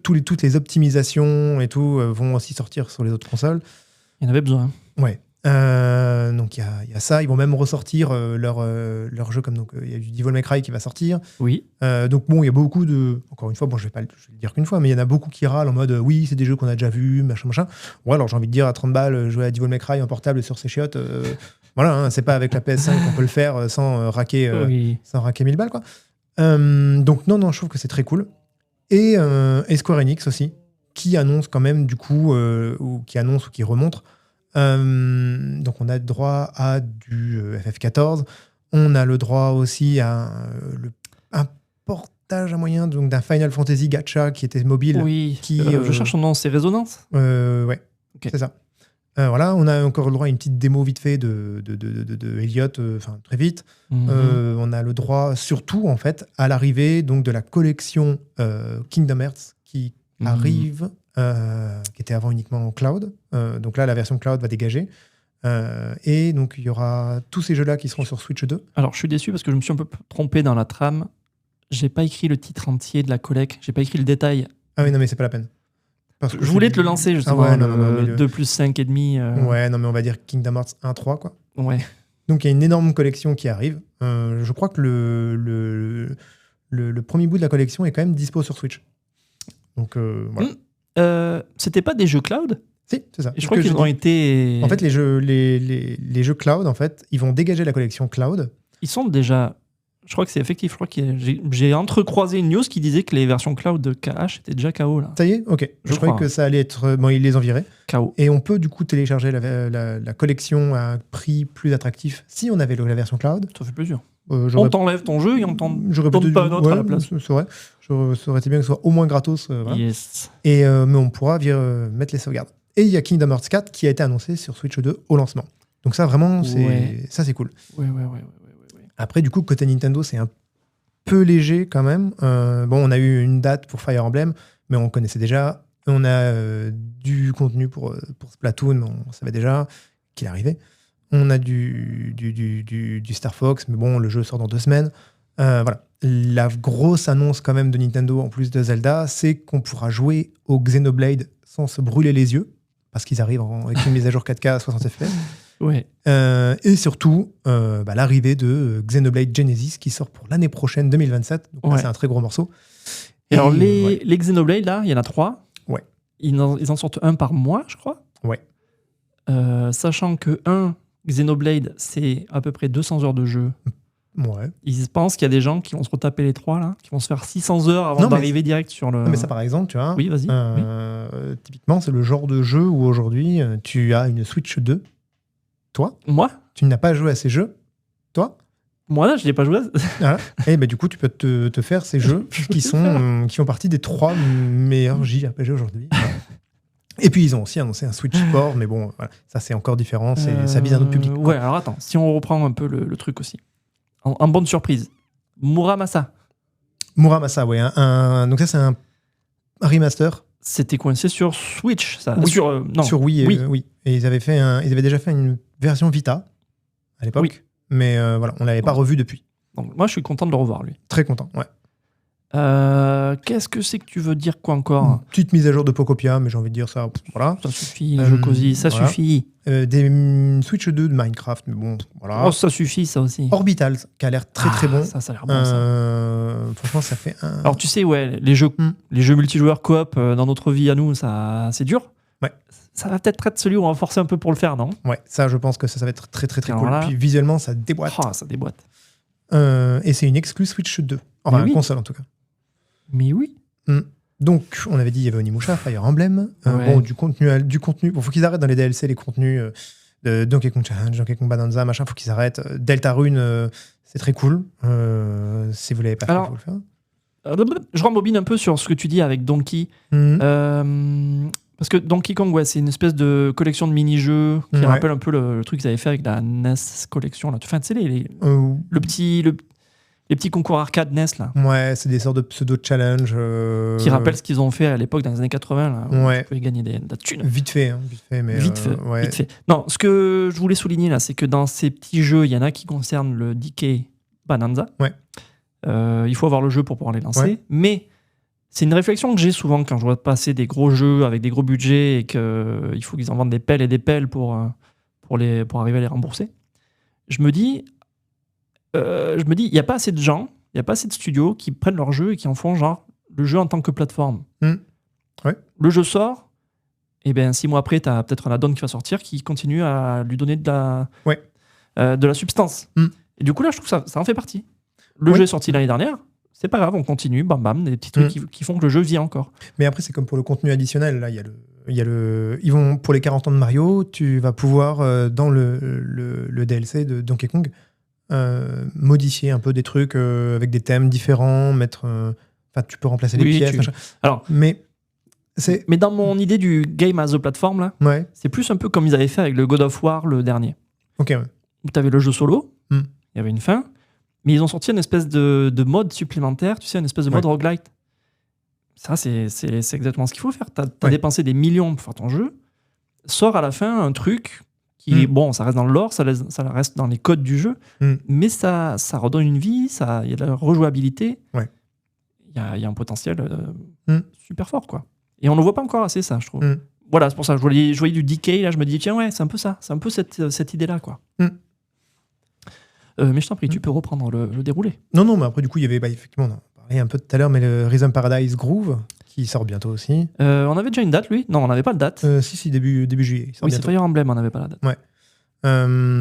Speaker 2: toutes les optimisations et tout vont aussi sortir sur les autres consoles.
Speaker 1: Il y en avait besoin.
Speaker 2: Ouais. Donc il y a ça, ils vont même ressortir leur jeu comme donc il y a du Devil May Cry qui va sortir.
Speaker 1: Oui.
Speaker 2: Donc bon, il y a beaucoup de encore une fois, je vais le dire qu'une fois, mais il y en a beaucoup qui râlent en mode oui, c'est des jeux qu'on a déjà vus, machin. Ouais, alors j'ai envie de dire à 30 balles jouer à Devil May Cry en portable sur ses chiottes, voilà, c'est pas avec la PS5 qu'on peut le faire sans raquer 1000 balles quoi. Donc non, je trouve que c'est très cool. Et Square Enix aussi qui annonce quand même du coup ou qui remontre. Donc on a droit à du FF14, on a le droit aussi à un portage à moyen donc d'un Final Fantasy gacha qui était mobile.
Speaker 1: Oui, je cherche son nom, c'est Résonance.
Speaker 2: Ouais, okay. C'est ça. Voilà, on a encore le droit à une petite démo vite fait de Elliot, très vite. On a le droit surtout en fait à l'arrivée donc de la collection Kingdom Hearts qui arrive. Qui était avant uniquement en cloud. Donc là, la version cloud va dégager. Et donc, il y aura tous ces jeux-là qui seront sur Switch 2.
Speaker 1: Alors, je suis déçu parce que je me suis un peu trompé dans la trame. J'ai pas écrit le titre entier de la collecte. J'ai pas écrit le détail.
Speaker 2: Ah oui, non, mais c'est pas la peine.
Speaker 1: Parce que je voulais te le lancer, justement. 2 plus 5 et demi.
Speaker 2: Ouais, non, mais on va dire Kingdom Hearts 1.3, quoi.
Speaker 1: Ouais.
Speaker 2: Donc, il y a une énorme collection qui arrive. Je crois que le premier bout de la collection est quand même dispo sur Switch. Donc, voilà.
Speaker 1: C'était pas des jeux cloud ?
Speaker 2: Si, c'est ça.
Speaker 1: Et je crois qu'ils ont été...
Speaker 2: En fait, les jeux cloud, en fait, ils vont dégager la collection cloud.
Speaker 1: Ils sont déjà... Je crois que c'est effectif. Je crois que j'ai entrecroisé une news qui disait que les versions cloud de KH étaient déjà KO, là.
Speaker 2: Ça y est ? Ok. Je croyais que ça allait être... Bon, ils les ont virés.
Speaker 1: KO.
Speaker 2: Et on peut, du coup, télécharger la collection à un prix plus attractif si on avait la version cloud.
Speaker 1: Ça fait plaisir. On t'enlève ton jeu et on t'en donne pas un autre à la place.
Speaker 2: C'est vrai. Ça aurait été bien que ce soit au moins gratos. Voilà.
Speaker 1: Yes.
Speaker 2: Mais on pourra mettre les sauvegardes. Et il y a Kingdom Hearts 4 qui a été annoncé sur Switch 2 au lancement. Donc ça, vraiment, c'est cool.
Speaker 1: Ouais.
Speaker 2: Après, du coup, côté Nintendo, c'est un peu léger quand même. On a eu une date pour Fire Emblem, mais on connaissait déjà. On a du contenu pour Splatoon, on savait déjà qu'il arrivait. On a du Star Fox, mais bon, le jeu sort dans 2 semaines. Voilà. La grosse annonce quand même de Nintendo, en plus de Zelda, c'est qu'on pourra jouer au Xenoblade sans se brûler les yeux, parce qu'ils arrivent avec une mise à jour 4K à 60 FPS.
Speaker 1: Ouais.
Speaker 2: Et surtout, l'arrivée de Xenoblade Genesis, qui sort pour l'année prochaine, 2027. Donc là, c'est un très gros morceau.
Speaker 1: Et alors, les Xenoblade, là, il y en a 3.
Speaker 2: Ouais.
Speaker 1: Ils en sortent un par mois, je crois.
Speaker 2: Ouais.
Speaker 1: Sachant que Xenoblade, c'est à peu près 200 heures de jeu.
Speaker 2: Ouais.
Speaker 1: Ils pensent qu'il y a des gens qui vont se retaper les 3, là, qui vont se faire 600 heures avant d'arriver direct sur le...
Speaker 2: Non, mais ça, par exemple, tu vois...
Speaker 1: Oui, vas-y.
Speaker 2: Typiquement, c'est le genre de jeu où aujourd'hui, tu as une Switch 2. Toi ?
Speaker 1: Moi ?
Speaker 2: Tu n'as pas joué à ces jeux. Toi ?
Speaker 1: Moi, là, je n'ai pas joué.
Speaker 2: Voilà. Et du coup, tu peux te faire ces jeux qui font partie des 3 meilleurs JRPG aujourd'hui. Voilà. Et puis, ils ont aussi annoncé un Switch Sport, mais bon, voilà, ça, c'est encore différent. Ça vise un autre public.
Speaker 1: Ouais, alors attends, si on reprend un peu le truc aussi. En bonne surprise. Muramasa,
Speaker 2: ouais. Donc ça, c'est un remaster.
Speaker 1: C'était coincé sur Switch, ça.
Speaker 2: Oui.
Speaker 1: Sur
Speaker 2: Wii. Oui. Et ils avaient déjà fait une version Vita à l'époque.
Speaker 1: Oui.
Speaker 2: Mais voilà, on l'avait pas revu depuis.
Speaker 1: Donc, moi, je suis content de le revoir, lui.
Speaker 2: Très content, ouais.
Speaker 1: Qu'est-ce que c'est que tu veux dire quoi encore?
Speaker 2: Petite mise à jour de Pocopia, mais j'ai envie de dire ça. Voilà.
Speaker 1: Ça suffit, les jeux cosy, ça
Speaker 2: voilà.
Speaker 1: suffit.
Speaker 2: Des Switch 2 de Minecraft, mais bon, voilà.
Speaker 1: Oh, ça suffit, ça aussi.
Speaker 2: Orbital, qui a l'air très bon.
Speaker 1: Ça a l'air bon, ça.
Speaker 2: Franchement, ça fait un.
Speaker 1: Alors, tu sais, ouais, les jeux multijoueurs coop dans notre vie à nous, ça, c'est dur.
Speaker 2: Ouais.
Speaker 1: Ça va peut-être être celui où on va forcer un peu pour le faire, non?
Speaker 2: Ouais, ça, je pense que ça va être très cool.
Speaker 1: Là,
Speaker 2: puis visuellement, ça déboîte.
Speaker 1: Oh, ça déboîte.
Speaker 2: Et c'est une exclue Switch 2. Enfin,
Speaker 1: oui.
Speaker 2: console en tout cas.
Speaker 1: Mais oui.
Speaker 2: Donc, on avait dit il y avait Onimusha, Fire Emblem.
Speaker 1: Ouais.
Speaker 2: Bon, du contenu. Bon, faut qu'ils arrêtent dans les DLC les contenus de Donkey Kong Challenge, Donkey Kong Bonanza, machin. Faut qu'ils arrêtent. Deltarune, c'est très cool. Si vous l'avez pas fait, il faut le faire.
Speaker 1: Je rembobine un peu sur ce que tu dis avec Donkey. Parce que Donkey Kong, ouais, c'est une espèce de collection de mini-jeux qui rappelle un peu le truc qu'ils avaient fait avec la NES Collection. Là. Enfin, tu sais, les petits concours arcade NES, là.
Speaker 2: Ouais, c'est des sortes de pseudo-challenge.
Speaker 1: Qui rappellent ce qu'ils ont fait à l'époque dans les années 80, là, où
Speaker 2: ouais.
Speaker 1: tu pouvais gagner de la thune.
Speaker 2: Vite fait. Mais
Speaker 1: vite fait. Non, ce que je voulais souligner, là, c'est que dans ces petits jeux, il y en a qui concernent le DK Bonanza.
Speaker 2: Ouais.
Speaker 1: Il faut avoir le jeu pour pouvoir les lancer. Mais c'est une réflexion que j'ai souvent quand je vois passer des gros jeux avec des gros budgets et qu'il faut qu'ils en vendent des pelles et des pelles pour arriver à les rembourser. Je me dis, il n'y a pas assez de gens, il n'y a pas assez de studios qui prennent leur jeu et qui en font genre le jeu en tant que plateforme.
Speaker 2: Ouais.
Speaker 1: Le jeu sort, et bien 6 mois après, tu as peut-être un add-on qui va sortir qui continue à lui donner de la substance. Et du coup, là, je trouve que ça en fait partie. Le jeu est sorti l'année dernière, c'est pas grave, on continue, bam bam, des petits trucs qui font que le jeu vit encore.
Speaker 2: Mais après, c'est comme pour le contenu additionnel. Là, ils vont pour les 40 ans de Mario, tu vas pouvoir dans le DLC de Donkey Kong modifier un peu des trucs avec des thèmes différents, tu peux remplacer des pièces.
Speaker 1: Alors, mais dans mon idée du game as a platform là, c'est plus un peu comme ils avaient fait avec le God of War le dernier.
Speaker 2: Ok.
Speaker 1: Où tu avais le jeu solo, il y avait une fin. Mais ils ont sorti une espèce de mode supplémentaire, tu sais, une espèce de mode roguelite. Ça, c'est exactement ce qu'il faut faire. T'as dépensé des millions pour faire ton jeu. Sort à la fin un truc qui, bon, ça reste dans le lore, ça reste dans les codes du jeu, mais ça redonne une vie, il y a de la rejouabilité. Il y a un potentiel super fort, quoi. Et on ne le voit pas encore assez, ça, je trouve. Voilà, c'est pour ça. Je voyais du DK, là, je me dis, tiens, ouais, c'est un peu ça. C'est un peu cette idée-là, quoi. Mais je t'en prie, tu peux reprendre le déroulé.
Speaker 2: Non, mais après, du coup, il y avait, effectivement, on en parlait un peu tout à l'heure, mais le Rhythm Paradise Groove, qui sort bientôt aussi.
Speaker 1: On avait déjà une date, lui? Non, on n'avait pas de date.
Speaker 2: Si, début juillet.
Speaker 1: Oui, c'est Fire Emblem, on n'avait pas la date.
Speaker 2: Ouais.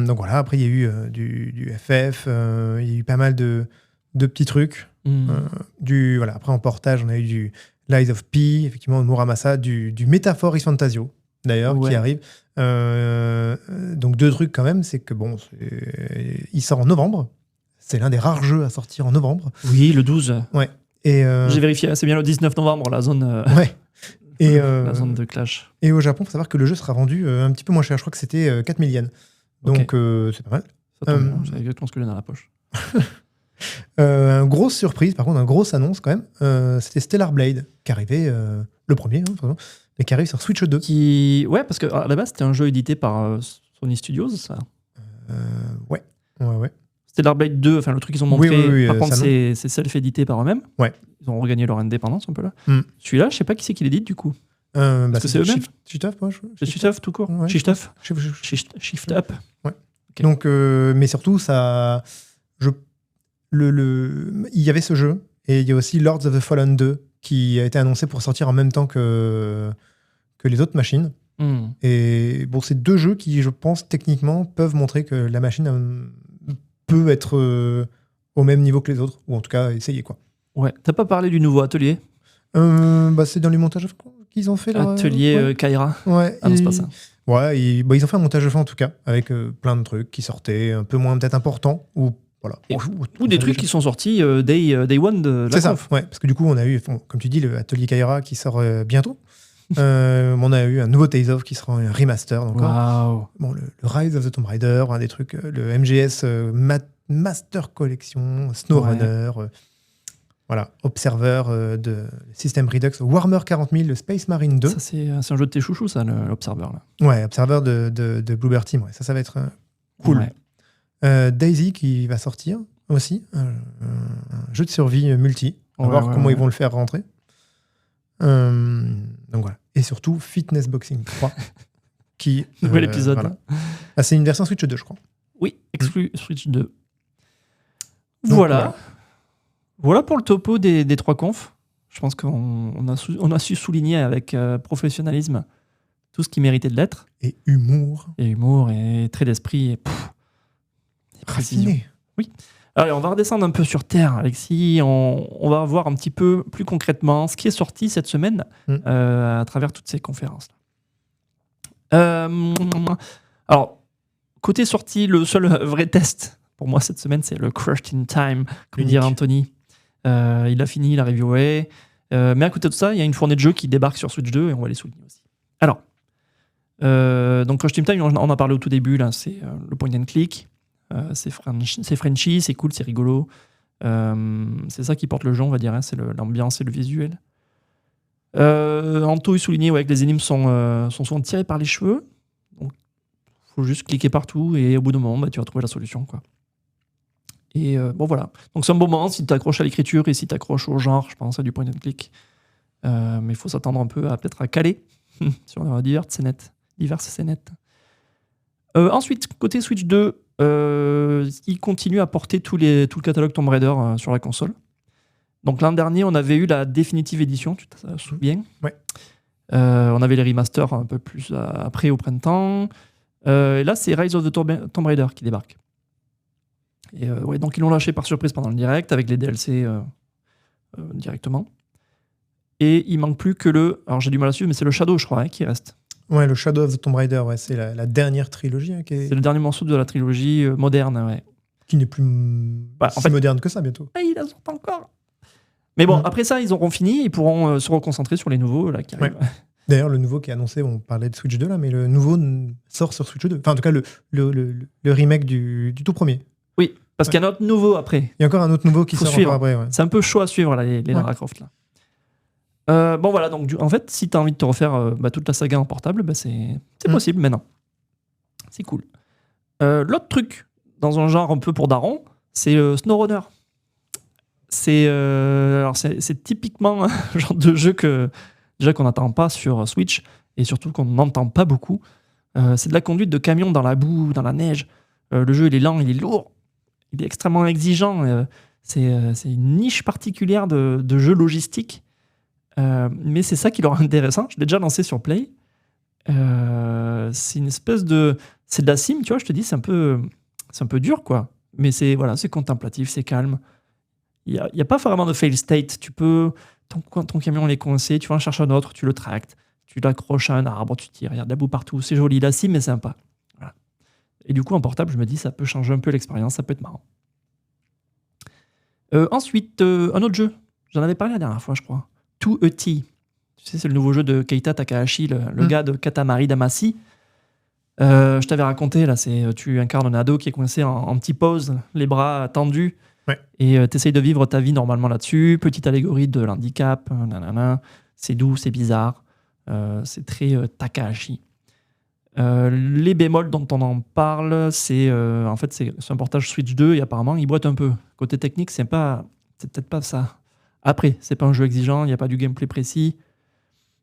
Speaker 2: Donc voilà, après, il y a eu du FF, il y a eu pas mal de petits trucs. Voilà. Après, en portage, on a eu du Lies of P, effectivement, Muramasa, du Métaphore Is Fantasio, d'ailleurs, qui arrive. Donc 2 trucs quand même, c'est que bon, il sort en novembre. C'est l'un des rares jeux à sortir en novembre.
Speaker 1: Oui, le 12.
Speaker 2: Ouais. Et
Speaker 1: j'ai vérifié, c'est bien le 19 novembre, la zone.
Speaker 2: Ouais. Et
Speaker 1: la zone de clash.
Speaker 2: Et au Japon, il faut savoir que le jeu sera vendu un petit peu moins cher. Je crois que c'était 4 000 yens. Donc c'est pas mal.
Speaker 1: Ça tombe bien, c'est exactement ce que j'ai dans la poche.
Speaker 2: Grosse surprise, par contre, une grosse annonce quand même. C'était Stellar Blade qui arrivait, le premier, mais qui arrive sur Switch 2.
Speaker 1: Ouais, parce qu'à la base, c'était un jeu édité par Sony Studios, ça.
Speaker 2: Ouais.
Speaker 1: Stellar Blade 2, enfin le truc qu'ils ont montré,
Speaker 2: oui,
Speaker 1: par contre, c'est self-édité par eux-mêmes.
Speaker 2: Ouais.
Speaker 1: Ils ont regagné leur indépendance un peu là. Celui-là, je sais pas qui c'est qui l'édite du coup. Parce que c'est eux-mêmes.
Speaker 2: Shift Up, moi.
Speaker 1: C'est Shift Up tout court.
Speaker 2: Ouais.
Speaker 1: Shift Up.
Speaker 2: Ouais. Okay. Donc, mais surtout, ça. Il y avait ce jeu, et il y a aussi Lords of the Fallen 2 qui a été annoncé pour sortir en même temps que les autres machines. Et bon, c'est 2 jeux qui, je pense, techniquement, peuvent montrer que la machine peut être au même niveau que les autres, ou en tout cas essayer, quoi.
Speaker 1: Ouais. T'as pas parlé du nouveau atelier?
Speaker 2: C'est dans les montages qu'ils ont fait là.
Speaker 1: Atelier Kaira.
Speaker 2: Ouais.
Speaker 1: Ah non, c'est pas ça.
Speaker 2: Ouais, ils ont fait un montage de fin en tout cas, avec plein de trucs qui sortaient, un peu moins peut-être importants, ou voilà.
Speaker 1: Ou des trucs qui sont sortis day one de la conf.
Speaker 2: C'est ça, ouais, parce que du coup, on a eu, comme tu dis, le Atelier Kaira qui sort bientôt. On a eu un nouveau Tales of qui sera un remaster. Donc, bon, le Rise of the Tomb Raider, des trucs, le MGS Master Collection, SnowRunner, voilà, Observer de System Redux, Warhammer 40 000, le Space Marine 2.
Speaker 1: Ça, c'est un jeu de tes chouchous, ça, l'Observer. Là.
Speaker 2: Ouais, Observer de Bluebird Team, ouais, ça va être cool. Ouais. Daisy qui va sortir aussi, un jeu de survie multi. On va voir comment ils vont le faire rentrer. Donc voilà. Et surtout, Fitness Boxing 3. Qui,
Speaker 1: nouvel épisode.
Speaker 2: Voilà. Ah, c'est une version Switch 2, je crois.
Speaker 1: Oui, exclu Switch 2. Donc, voilà pour le topo des 3 confs. Je pense qu'on a su souligner avec professionnalisme tout ce qui méritait de l'être.
Speaker 2: Et humour.
Speaker 1: Et trait d'esprit. Et
Speaker 2: raffiné.
Speaker 1: Oui. Allez, on va redescendre un peu sur Terre, Alexis. On va voir un petit peu plus concrètement ce qui est sorti cette semaine à travers toutes ces conférences. Alors, côté sortie, le seul vrai test pour moi cette semaine, c'est le Crushed in Time, comme dirait Anthony. Il a fini, il a reviewé. Mais à côté de ça, il y a une fournée de jeux qui débarque sur Switch 2 et on va les souligner aussi. Alors, donc Crushed in Time, on en a parlé au tout début, là, c'est le point and click. C'est Frenchy, c'est cool, c'est rigolo. C'est ça qui porte le jeu, on va dire. Hein, c'est l'ambiance et le visuel. Anto est souligné que les énigmes sont souvent tirées par les cheveux. Donc, il faut juste cliquer partout et au bout d'un moment, tu vas trouver la solution, quoi. Et bon, voilà. Donc, c'est un bon moment si tu t'accroches à l'écriture et si tu t'accroches au genre, je pense, à du point and click. Mais il faut s'attendre un peu peut-être à caler sur diverses scénettes. Ensuite, côté Switch 2, il continue à porter tout le catalogue Tomb Raider sur la console. Donc l'an dernier, on avait eu la définitive édition, tu te souviens ?
Speaker 2: Ouais.
Speaker 1: On avait les remasters un peu plus après au printemps. Et là, c'est Rise of the Tomb Raider qui débarque. Et donc ils l'ont lâché par surprise pendant le direct avec les DLC directement. Et il manque plus que alors j'ai du mal à suivre, mais c'est le Shadow, je crois, qui reste.
Speaker 2: Ouais, le Shadow of the Tomb Raider, c'est la dernière trilogie. Hein,
Speaker 1: c'est le dernier morceau de la trilogie moderne, ouais.
Speaker 2: Qui n'est plus moderne que ça bientôt.
Speaker 1: Ils la sortent encore. Mais bon, après ça, ils auront fini, ils pourront se reconcentrer sur les nouveaux là, qui arrivent. Ouais.
Speaker 2: D'ailleurs, le nouveau qui est annoncé, on parlait de Switch 2 là, mais le nouveau sort sur Switch 2. Enfin, en tout cas, le remake du tout premier.
Speaker 1: Oui, parce qu'il y a un autre nouveau après.
Speaker 2: Il y a encore un autre nouveau qui sort encore après. Ouais.
Speaker 1: C'est un peu chaud à suivre, là, les Lara Croft. Là. Bon, voilà, donc en fait, si tu as envie de te refaire toute la saga en portable, c'est possible maintenant. C'est cool. L'autre truc, dans un genre un peu pour daron, c'est SnowRunner. C'est typiquement un genre de jeu qu'on n'attend pas sur Switch et surtout qu'on n'entend pas beaucoup. C'est de la conduite de camion dans la boue, dans la neige. Le jeu, il est lent, il est lourd, il est extrêmement exigeant. C'est une niche particulière de jeu logistique. Mais c'est ça qui leur est intéressant. Je l'ai déjà lancé sur Play. C'est une espèce de... C'est de la sim, tu vois, je te dis, c'est un peu dur, quoi. Mais c'est contemplatif, c'est calme. Il n'y a pas vraiment de fail state. Tu peux... Ton camion est coincé, tu vas en chercher un autre, tu le tractes, tu l'accroches à un arbre, tu tires, il y a de la boue partout. C'est joli, la sim est sympa. Voilà. Et du coup, en portable, je me dis, ça peut changer un peu l'expérience, ça peut être marrant. Ensuite, un autre jeu. J'en avais parlé la dernière fois, je crois. 2AT. Tu sais, c'est le nouveau jeu de Keita Takahashi, le gars de Katamari Damacy. Je t'avais raconté, là, tu incarnes un ado qui est coincé en petit pose, les bras tendus.
Speaker 2: Ouais.
Speaker 1: Et t'essayes de vivre ta vie normalement là-dessus. Petite allégorie de l'handicap. Nanana. C'est doux, c'est bizarre. C'est très Takahashi. Les bémols dont on en parle, c'est en fait c'est un portage Switch 2 et apparemment il boite un peu. Côté technique, c'est peut-être pas ça. Après, c'est pas un jeu exigeant, il n'y a pas du gameplay précis.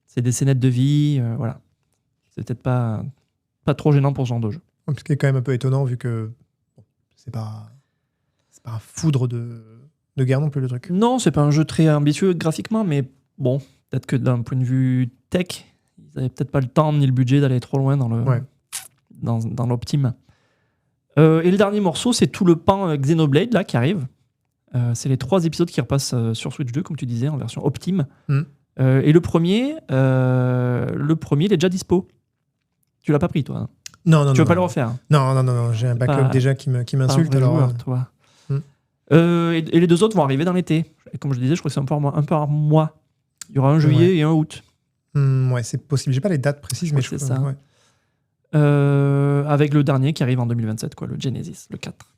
Speaker 1: C'est des scénettes de vie, voilà. C'est peut-être pas trop gênant pour ce genre de jeu.
Speaker 2: Ce qui est quand même un peu étonnant vu que c'est pas un foudre de guerre non plus le truc.
Speaker 1: Non, c'est pas un jeu très ambitieux graphiquement, mais bon, peut-être que d'un point de vue tech, ils n'avaient peut-être pas le temps ni le budget d'aller trop loin dans l'optime. Et le dernier morceau, c'est tout le pan Xenoblade là, qui arrive. C'est les 3 épisodes qui repassent sur Switch 2, comme tu disais, en version optime. Et le premier, il est déjà dispo. Tu l'as pas pris, toi?
Speaker 2: Non.
Speaker 1: Tu veux pas le refaire?
Speaker 2: Non. J'ai un backlog déjà qui m'insulte.
Speaker 1: Toi. Et les 2 autres vont arriver dans l'été. Et comme je disais, je crois que c'est un peu un mois. Il y aura un juillet et un août.
Speaker 2: Ouais, c'est possible. J'ai pas les dates précises, mais
Speaker 1: c'est ça. Ouais. Avec le dernier qui arrive en 2027, quoi, le Genesis, le 4.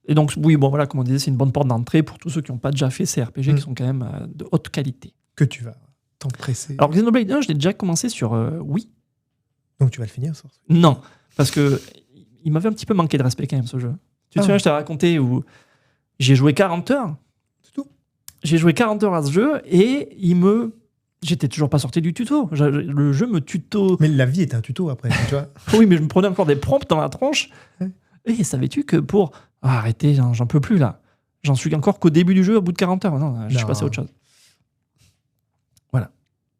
Speaker 1: Et donc, oui, bon, voilà, comme on disait, c'est une bonne porte d'entrée pour tous ceux qui n'ont pas déjà fait ces RPG qui sont quand même de haute qualité.
Speaker 2: Que tu vas t'empresser.
Speaker 1: Alors, Xenoblade 1, je l'ai déjà commencé sur Wii.
Speaker 2: Donc, tu vas le finir, ça?
Speaker 1: Non, parce que il m'avait un petit peu manqué de respect quand même, ce jeu. Tu te souviens, je t'ai raconté où j'ai joué 40 heures.
Speaker 2: C'est tout?
Speaker 1: J'ai joué 40 heures à ce jeu et j'étais toujours pas sorti du tuto. Le jeu me tuto.
Speaker 2: Mais la vie est un tuto après, tu vois.
Speaker 1: Oui, mais je me prenais encore des prompts dans la tronche. Et savais-tu que pour... arrêtez, j'en peux plus là. J'en suis encore qu'au début du jeu, au bout de 40 heures. Non, je suis passé à autre chose. Voilà.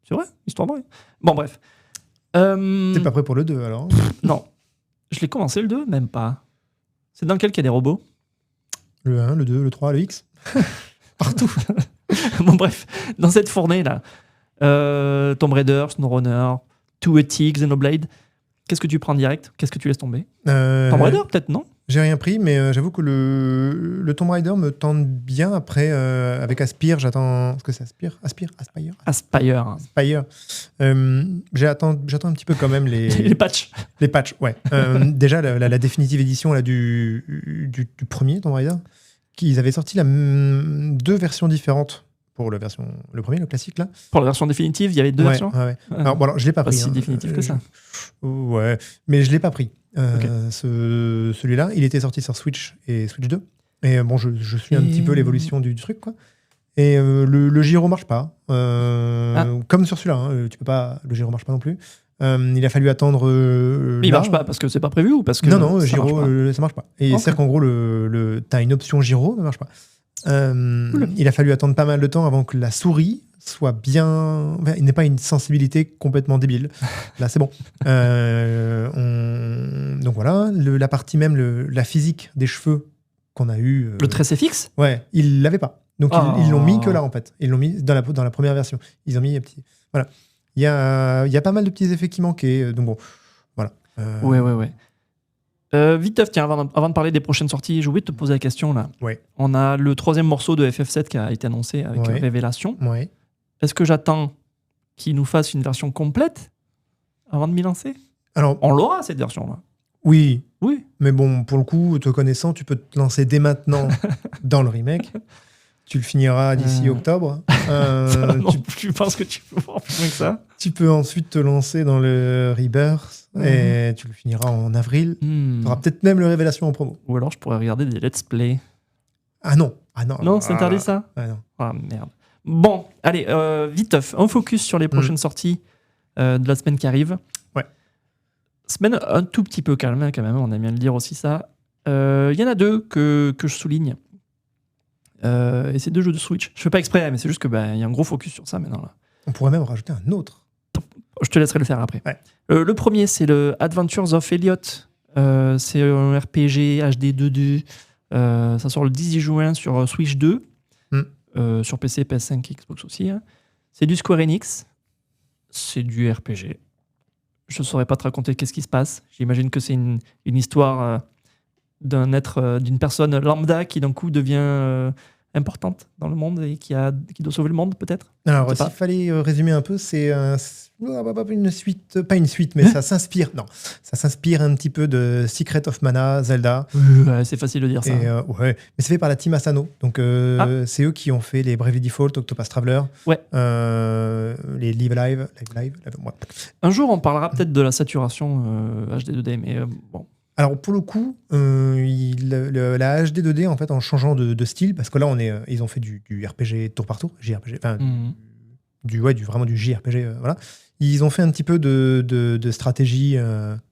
Speaker 1: C'est vrai, histoire vraie. Bon, bref.
Speaker 2: T'es pas prêt pour le 2 alors?
Speaker 1: Non. Je l'ai commencé le 2, même pas. C'est dans lequel qu'il y a des robots?
Speaker 2: Le 1, le 2, le 3, le X. Partout.
Speaker 1: Bon, bref. Dans cette fournée là, Tomb Raider, SnowRunner, Two Ethics, Xenoblade. Qu'est-ce que tu prends direct? Qu'est-ce que tu laisses tomber? Tomb Raider, peut-être, non?
Speaker 2: J'ai rien pris, mais j'avoue que le Tomb Raider me tente bien. Après, avec Aspyr, j'attends... Est-ce que c'est Aspyr? Aspyr. J'attends un petit peu quand même
Speaker 1: les patchs.
Speaker 2: Les patchs, ouais. Déjà, la définitive édition là, du premier Tomb Raider, qu'ils avaient sorti 2 versions différentes. Pour le premier, le classique, là.
Speaker 1: Pour la version définitive, il y avait 2 versions.
Speaker 2: Ouais. Alors, bon, alors, je l'ai pas pris.
Speaker 1: Pas si définitif que ça.
Speaker 2: Ouais, mais je l'ai pas pris.
Speaker 1: Okay.
Speaker 2: Celui-là, il était sorti sur Switch et Switch 2. Et bon, je suis un petit peu l'évolution du truc, quoi. Et le gyro marche pas. Comme sur celui-là, hein, tu peux pas. Le gyro marche pas non plus. Il a fallu attendre.
Speaker 1: Mais il marche pas parce que c'est pas prévu ou parce que.
Speaker 2: Non, le gyro, ça marche pas. Et c'est-à-dire qu'en gros, t'as une option gyro, ça marche pas. Il a fallu attendre pas mal de temps avant que la souris soit bien... il n'est pas une sensibilité complètement débile. Là, c'est bon. Donc voilà, la partie même, la physique des cheveux qu'on a eu...
Speaker 1: Le tressé fixe?
Speaker 2: Ouais, ils l'avaient pas. Donc ils l'ont mis que là, en fait. Ils l'ont mis dans la première version. Ils ont mis un petit... Voilà. Il y a pas mal de petits effets qui manquaient. Donc bon, voilà.
Speaker 1: Ouais. Vite, tiens, avant de parler des prochaines sorties, j'ai oublié de te poser la question là.
Speaker 2: Ouais.
Speaker 1: On a le 3e morceau de FF7 qui a été annoncé avec Révélation.
Speaker 2: Ouais.
Speaker 1: Est-ce que j'attends qu'il nous fasse une version complète avant de m'y lancer?
Speaker 2: Alors,
Speaker 1: on l'aura cette version-là.
Speaker 2: Oui.
Speaker 1: Oui.
Speaker 2: Mais bon, pour le coup, te connaissant, tu peux te lancer dès maintenant dans le remake. Tu le finiras d'ici octobre.
Speaker 1: Tu penses que tu peux voir plus loin que ça?
Speaker 2: Tu peux ensuite te lancer dans le Rebirth et tu le finiras en avril. Tu auras peut-être même le Révélation en promo.
Speaker 1: Ou alors je pourrais regarder des let's play.
Speaker 2: Ah non.
Speaker 1: Non, c'est interdit ça?
Speaker 2: Ah non.
Speaker 1: Ah merde. Bon, allez, vite, un focus sur les prochaines sorties de la semaine qui arrive.
Speaker 2: Ouais.
Speaker 1: Semaine un tout petit peu calme quand même, on aime bien le dire aussi ça. Il y en a 2 que je souligne. Et c'est 2 jeux de Switch. Je fais pas exprès, mais c'est juste que y a un gros focus sur ça maintenant là.
Speaker 2: On pourrait même rajouter un autre.
Speaker 1: Je te laisserai le faire après.
Speaker 2: Ouais.
Speaker 1: Le premier, c'est le Adventures of Elliot. C'est un RPG HD 2D. Ça sort le 18 juin sur Switch 2. Sur PC, PS5, Xbox aussi. Hein. C'est du Square Enix. C'est du RPG. Je ne saurais pas te raconter qu'est-ce qui se passe. J'imagine que c'est une histoire d'une personne lambda qui d'un coup devient importante dans le monde et qui doit sauver le monde peut-être.
Speaker 2: Alors s'il fallait résumer un peu, c'est une suite, pas une suite, mais ça s'inspire. Non, ça s'inspire un petit peu de Secret of Mana, Zelda.
Speaker 1: Ouais, c'est facile de dire ça.
Speaker 2: Ouais, mais c'est fait par la team Asano. Donc c'est eux qui ont fait les Bravely Default, Octopus Traveler, les Live Live. Ouais.
Speaker 1: Un jour, on parlera peut-être de la saturation HD 2D, mais bon.
Speaker 2: Alors pour le coup, la HD 2D en fait en changeant de style, parce que là ils ont fait du RPG tour par tour, JRPG, enfin vraiment du JRPG, voilà. Ils ont fait un petit peu de stratégie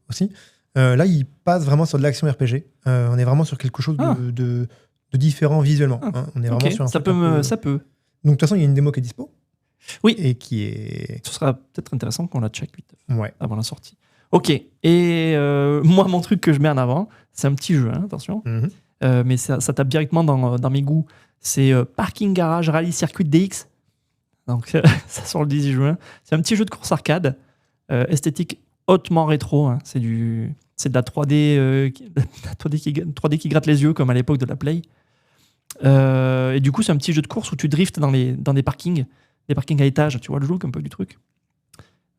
Speaker 2: aussi. Là ils passent vraiment sur de l'action RPG. On est vraiment sur quelque chose de différent visuellement. Hein. On est vraiment sur un
Speaker 1: ça peut.
Speaker 2: Donc de toute façon il y a une démo qui est dispo.
Speaker 1: Oui.
Speaker 2: Et qui est.
Speaker 1: Ce sera peut-être intéressant qu'on la check vite avant la sortie. Ok, et moi, mon truc que je mets en avant, c'est un petit jeu, hein, attention, mais ça tape directement dans mes goûts. C'est Parking Garage Rally Circuit DX. Donc, ça sort le 18 juin. C'est un petit jeu de course arcade, esthétique hautement rétro. Hein. C'est de la 3D, 3D qui gratte les yeux, comme à l'époque de la Play. Et du coup, c'est un petit jeu de course où tu driftes dans des parkings à étage. Tu vois le look un peu du truc.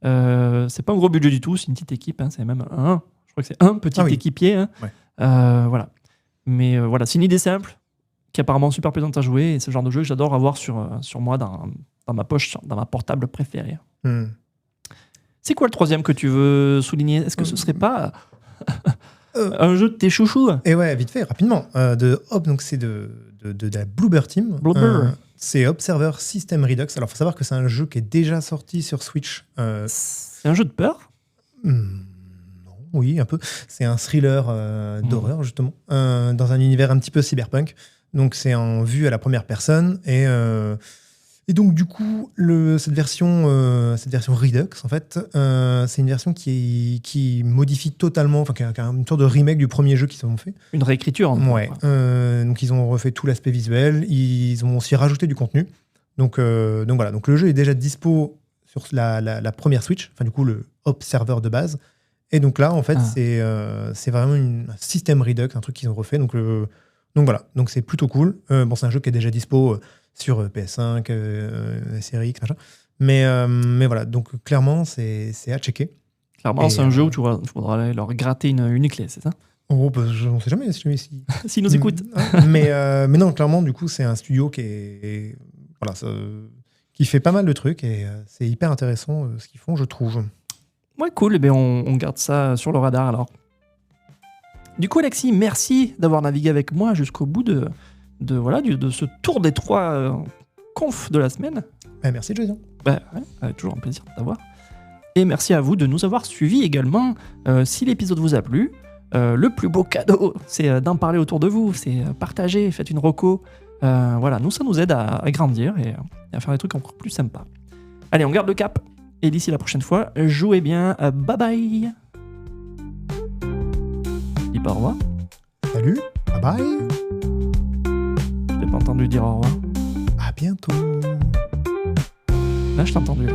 Speaker 1: C'est pas un gros budget du tout, c'est une petite équipe, hein, c'est même je crois que c'est un petit équipier. Hein. Ouais. Voilà. Mais voilà, c'est une idée simple qui est apparemment super plaisante à jouer et c'est le genre de jeu que j'adore avoir sur moi dans ma poche, dans ma portable préférée. C'est quoi le 3e que tu veux souligner? Est-ce que ce serait pas un jeu de tes chouchous?
Speaker 2: Et ouais, vite fait, rapidement. Donc c'est de la Bloober Team.
Speaker 1: Bloober.
Speaker 2: C'est Observer System Redux. Alors, il faut savoir que c'est un jeu qui est déjà sorti sur Switch.
Speaker 1: C'est un jeu de peur?
Speaker 2: Non, oui, un peu. C'est un thriller d'horreur, justement, dans un univers un petit peu cyberpunk. Donc, c'est en vue à la première personne. Et donc, du coup, cette version Redux, en fait, c'est une version qui modifie totalement, enfin, qui a une sorte de remake du premier jeu qu'ils ont fait.
Speaker 1: Une réécriture,
Speaker 2: Ouais. Donc, ils ont refait tout l'aspect visuel. Ils ont aussi rajouté du contenu. Donc voilà. Donc, le jeu est déjà dispo sur la première Switch, enfin, du coup, le Observer de base. Et donc là, en fait, c'est vraiment un système Redux, un truc qu'ils ont refait. Donc voilà. Donc, c'est plutôt cool. Bon, c'est un jeu qui est déjà dispo sur PS5, Series X, machin. Mais voilà, donc clairement, c'est à checker.
Speaker 1: Clairement, c'est un jeu où tu voudras aller leur gratter une clé, c'est ça?
Speaker 2: Oh, bah, on ne sait jamais
Speaker 1: s'ils nous écoutent.
Speaker 2: mais non, clairement, du coup, c'est un studio qui fait pas mal de trucs et c'est hyper intéressant ce qu'ils font, je trouve.
Speaker 1: Ouais, cool. Eh bien, on garde ça sur le radar alors. Du coup, Alexis, merci d'avoir navigué avec moi jusqu'au bout de ce tour des 3 confs de la semaine.
Speaker 2: Merci, Jason.
Speaker 1: Toujours un plaisir de t'avoir. Et merci à vous de nous avoir suivis également. Si l'épisode vous a plu, le plus beau cadeau, c'est d'en parler autour de vous, c'est partager, faites une reco. Nous, ça nous aide à grandir et à faire des trucs encore plus sympas. Allez, on garde le cap. Et d'ici la prochaine fois, jouez bien. Bye bye. Dis pas au revoir.
Speaker 2: Salut. Bye bye.
Speaker 1: Je t'ai pas entendu dire au revoir.
Speaker 2: À bientôt.
Speaker 1: Là, je t'ai entendu. Là.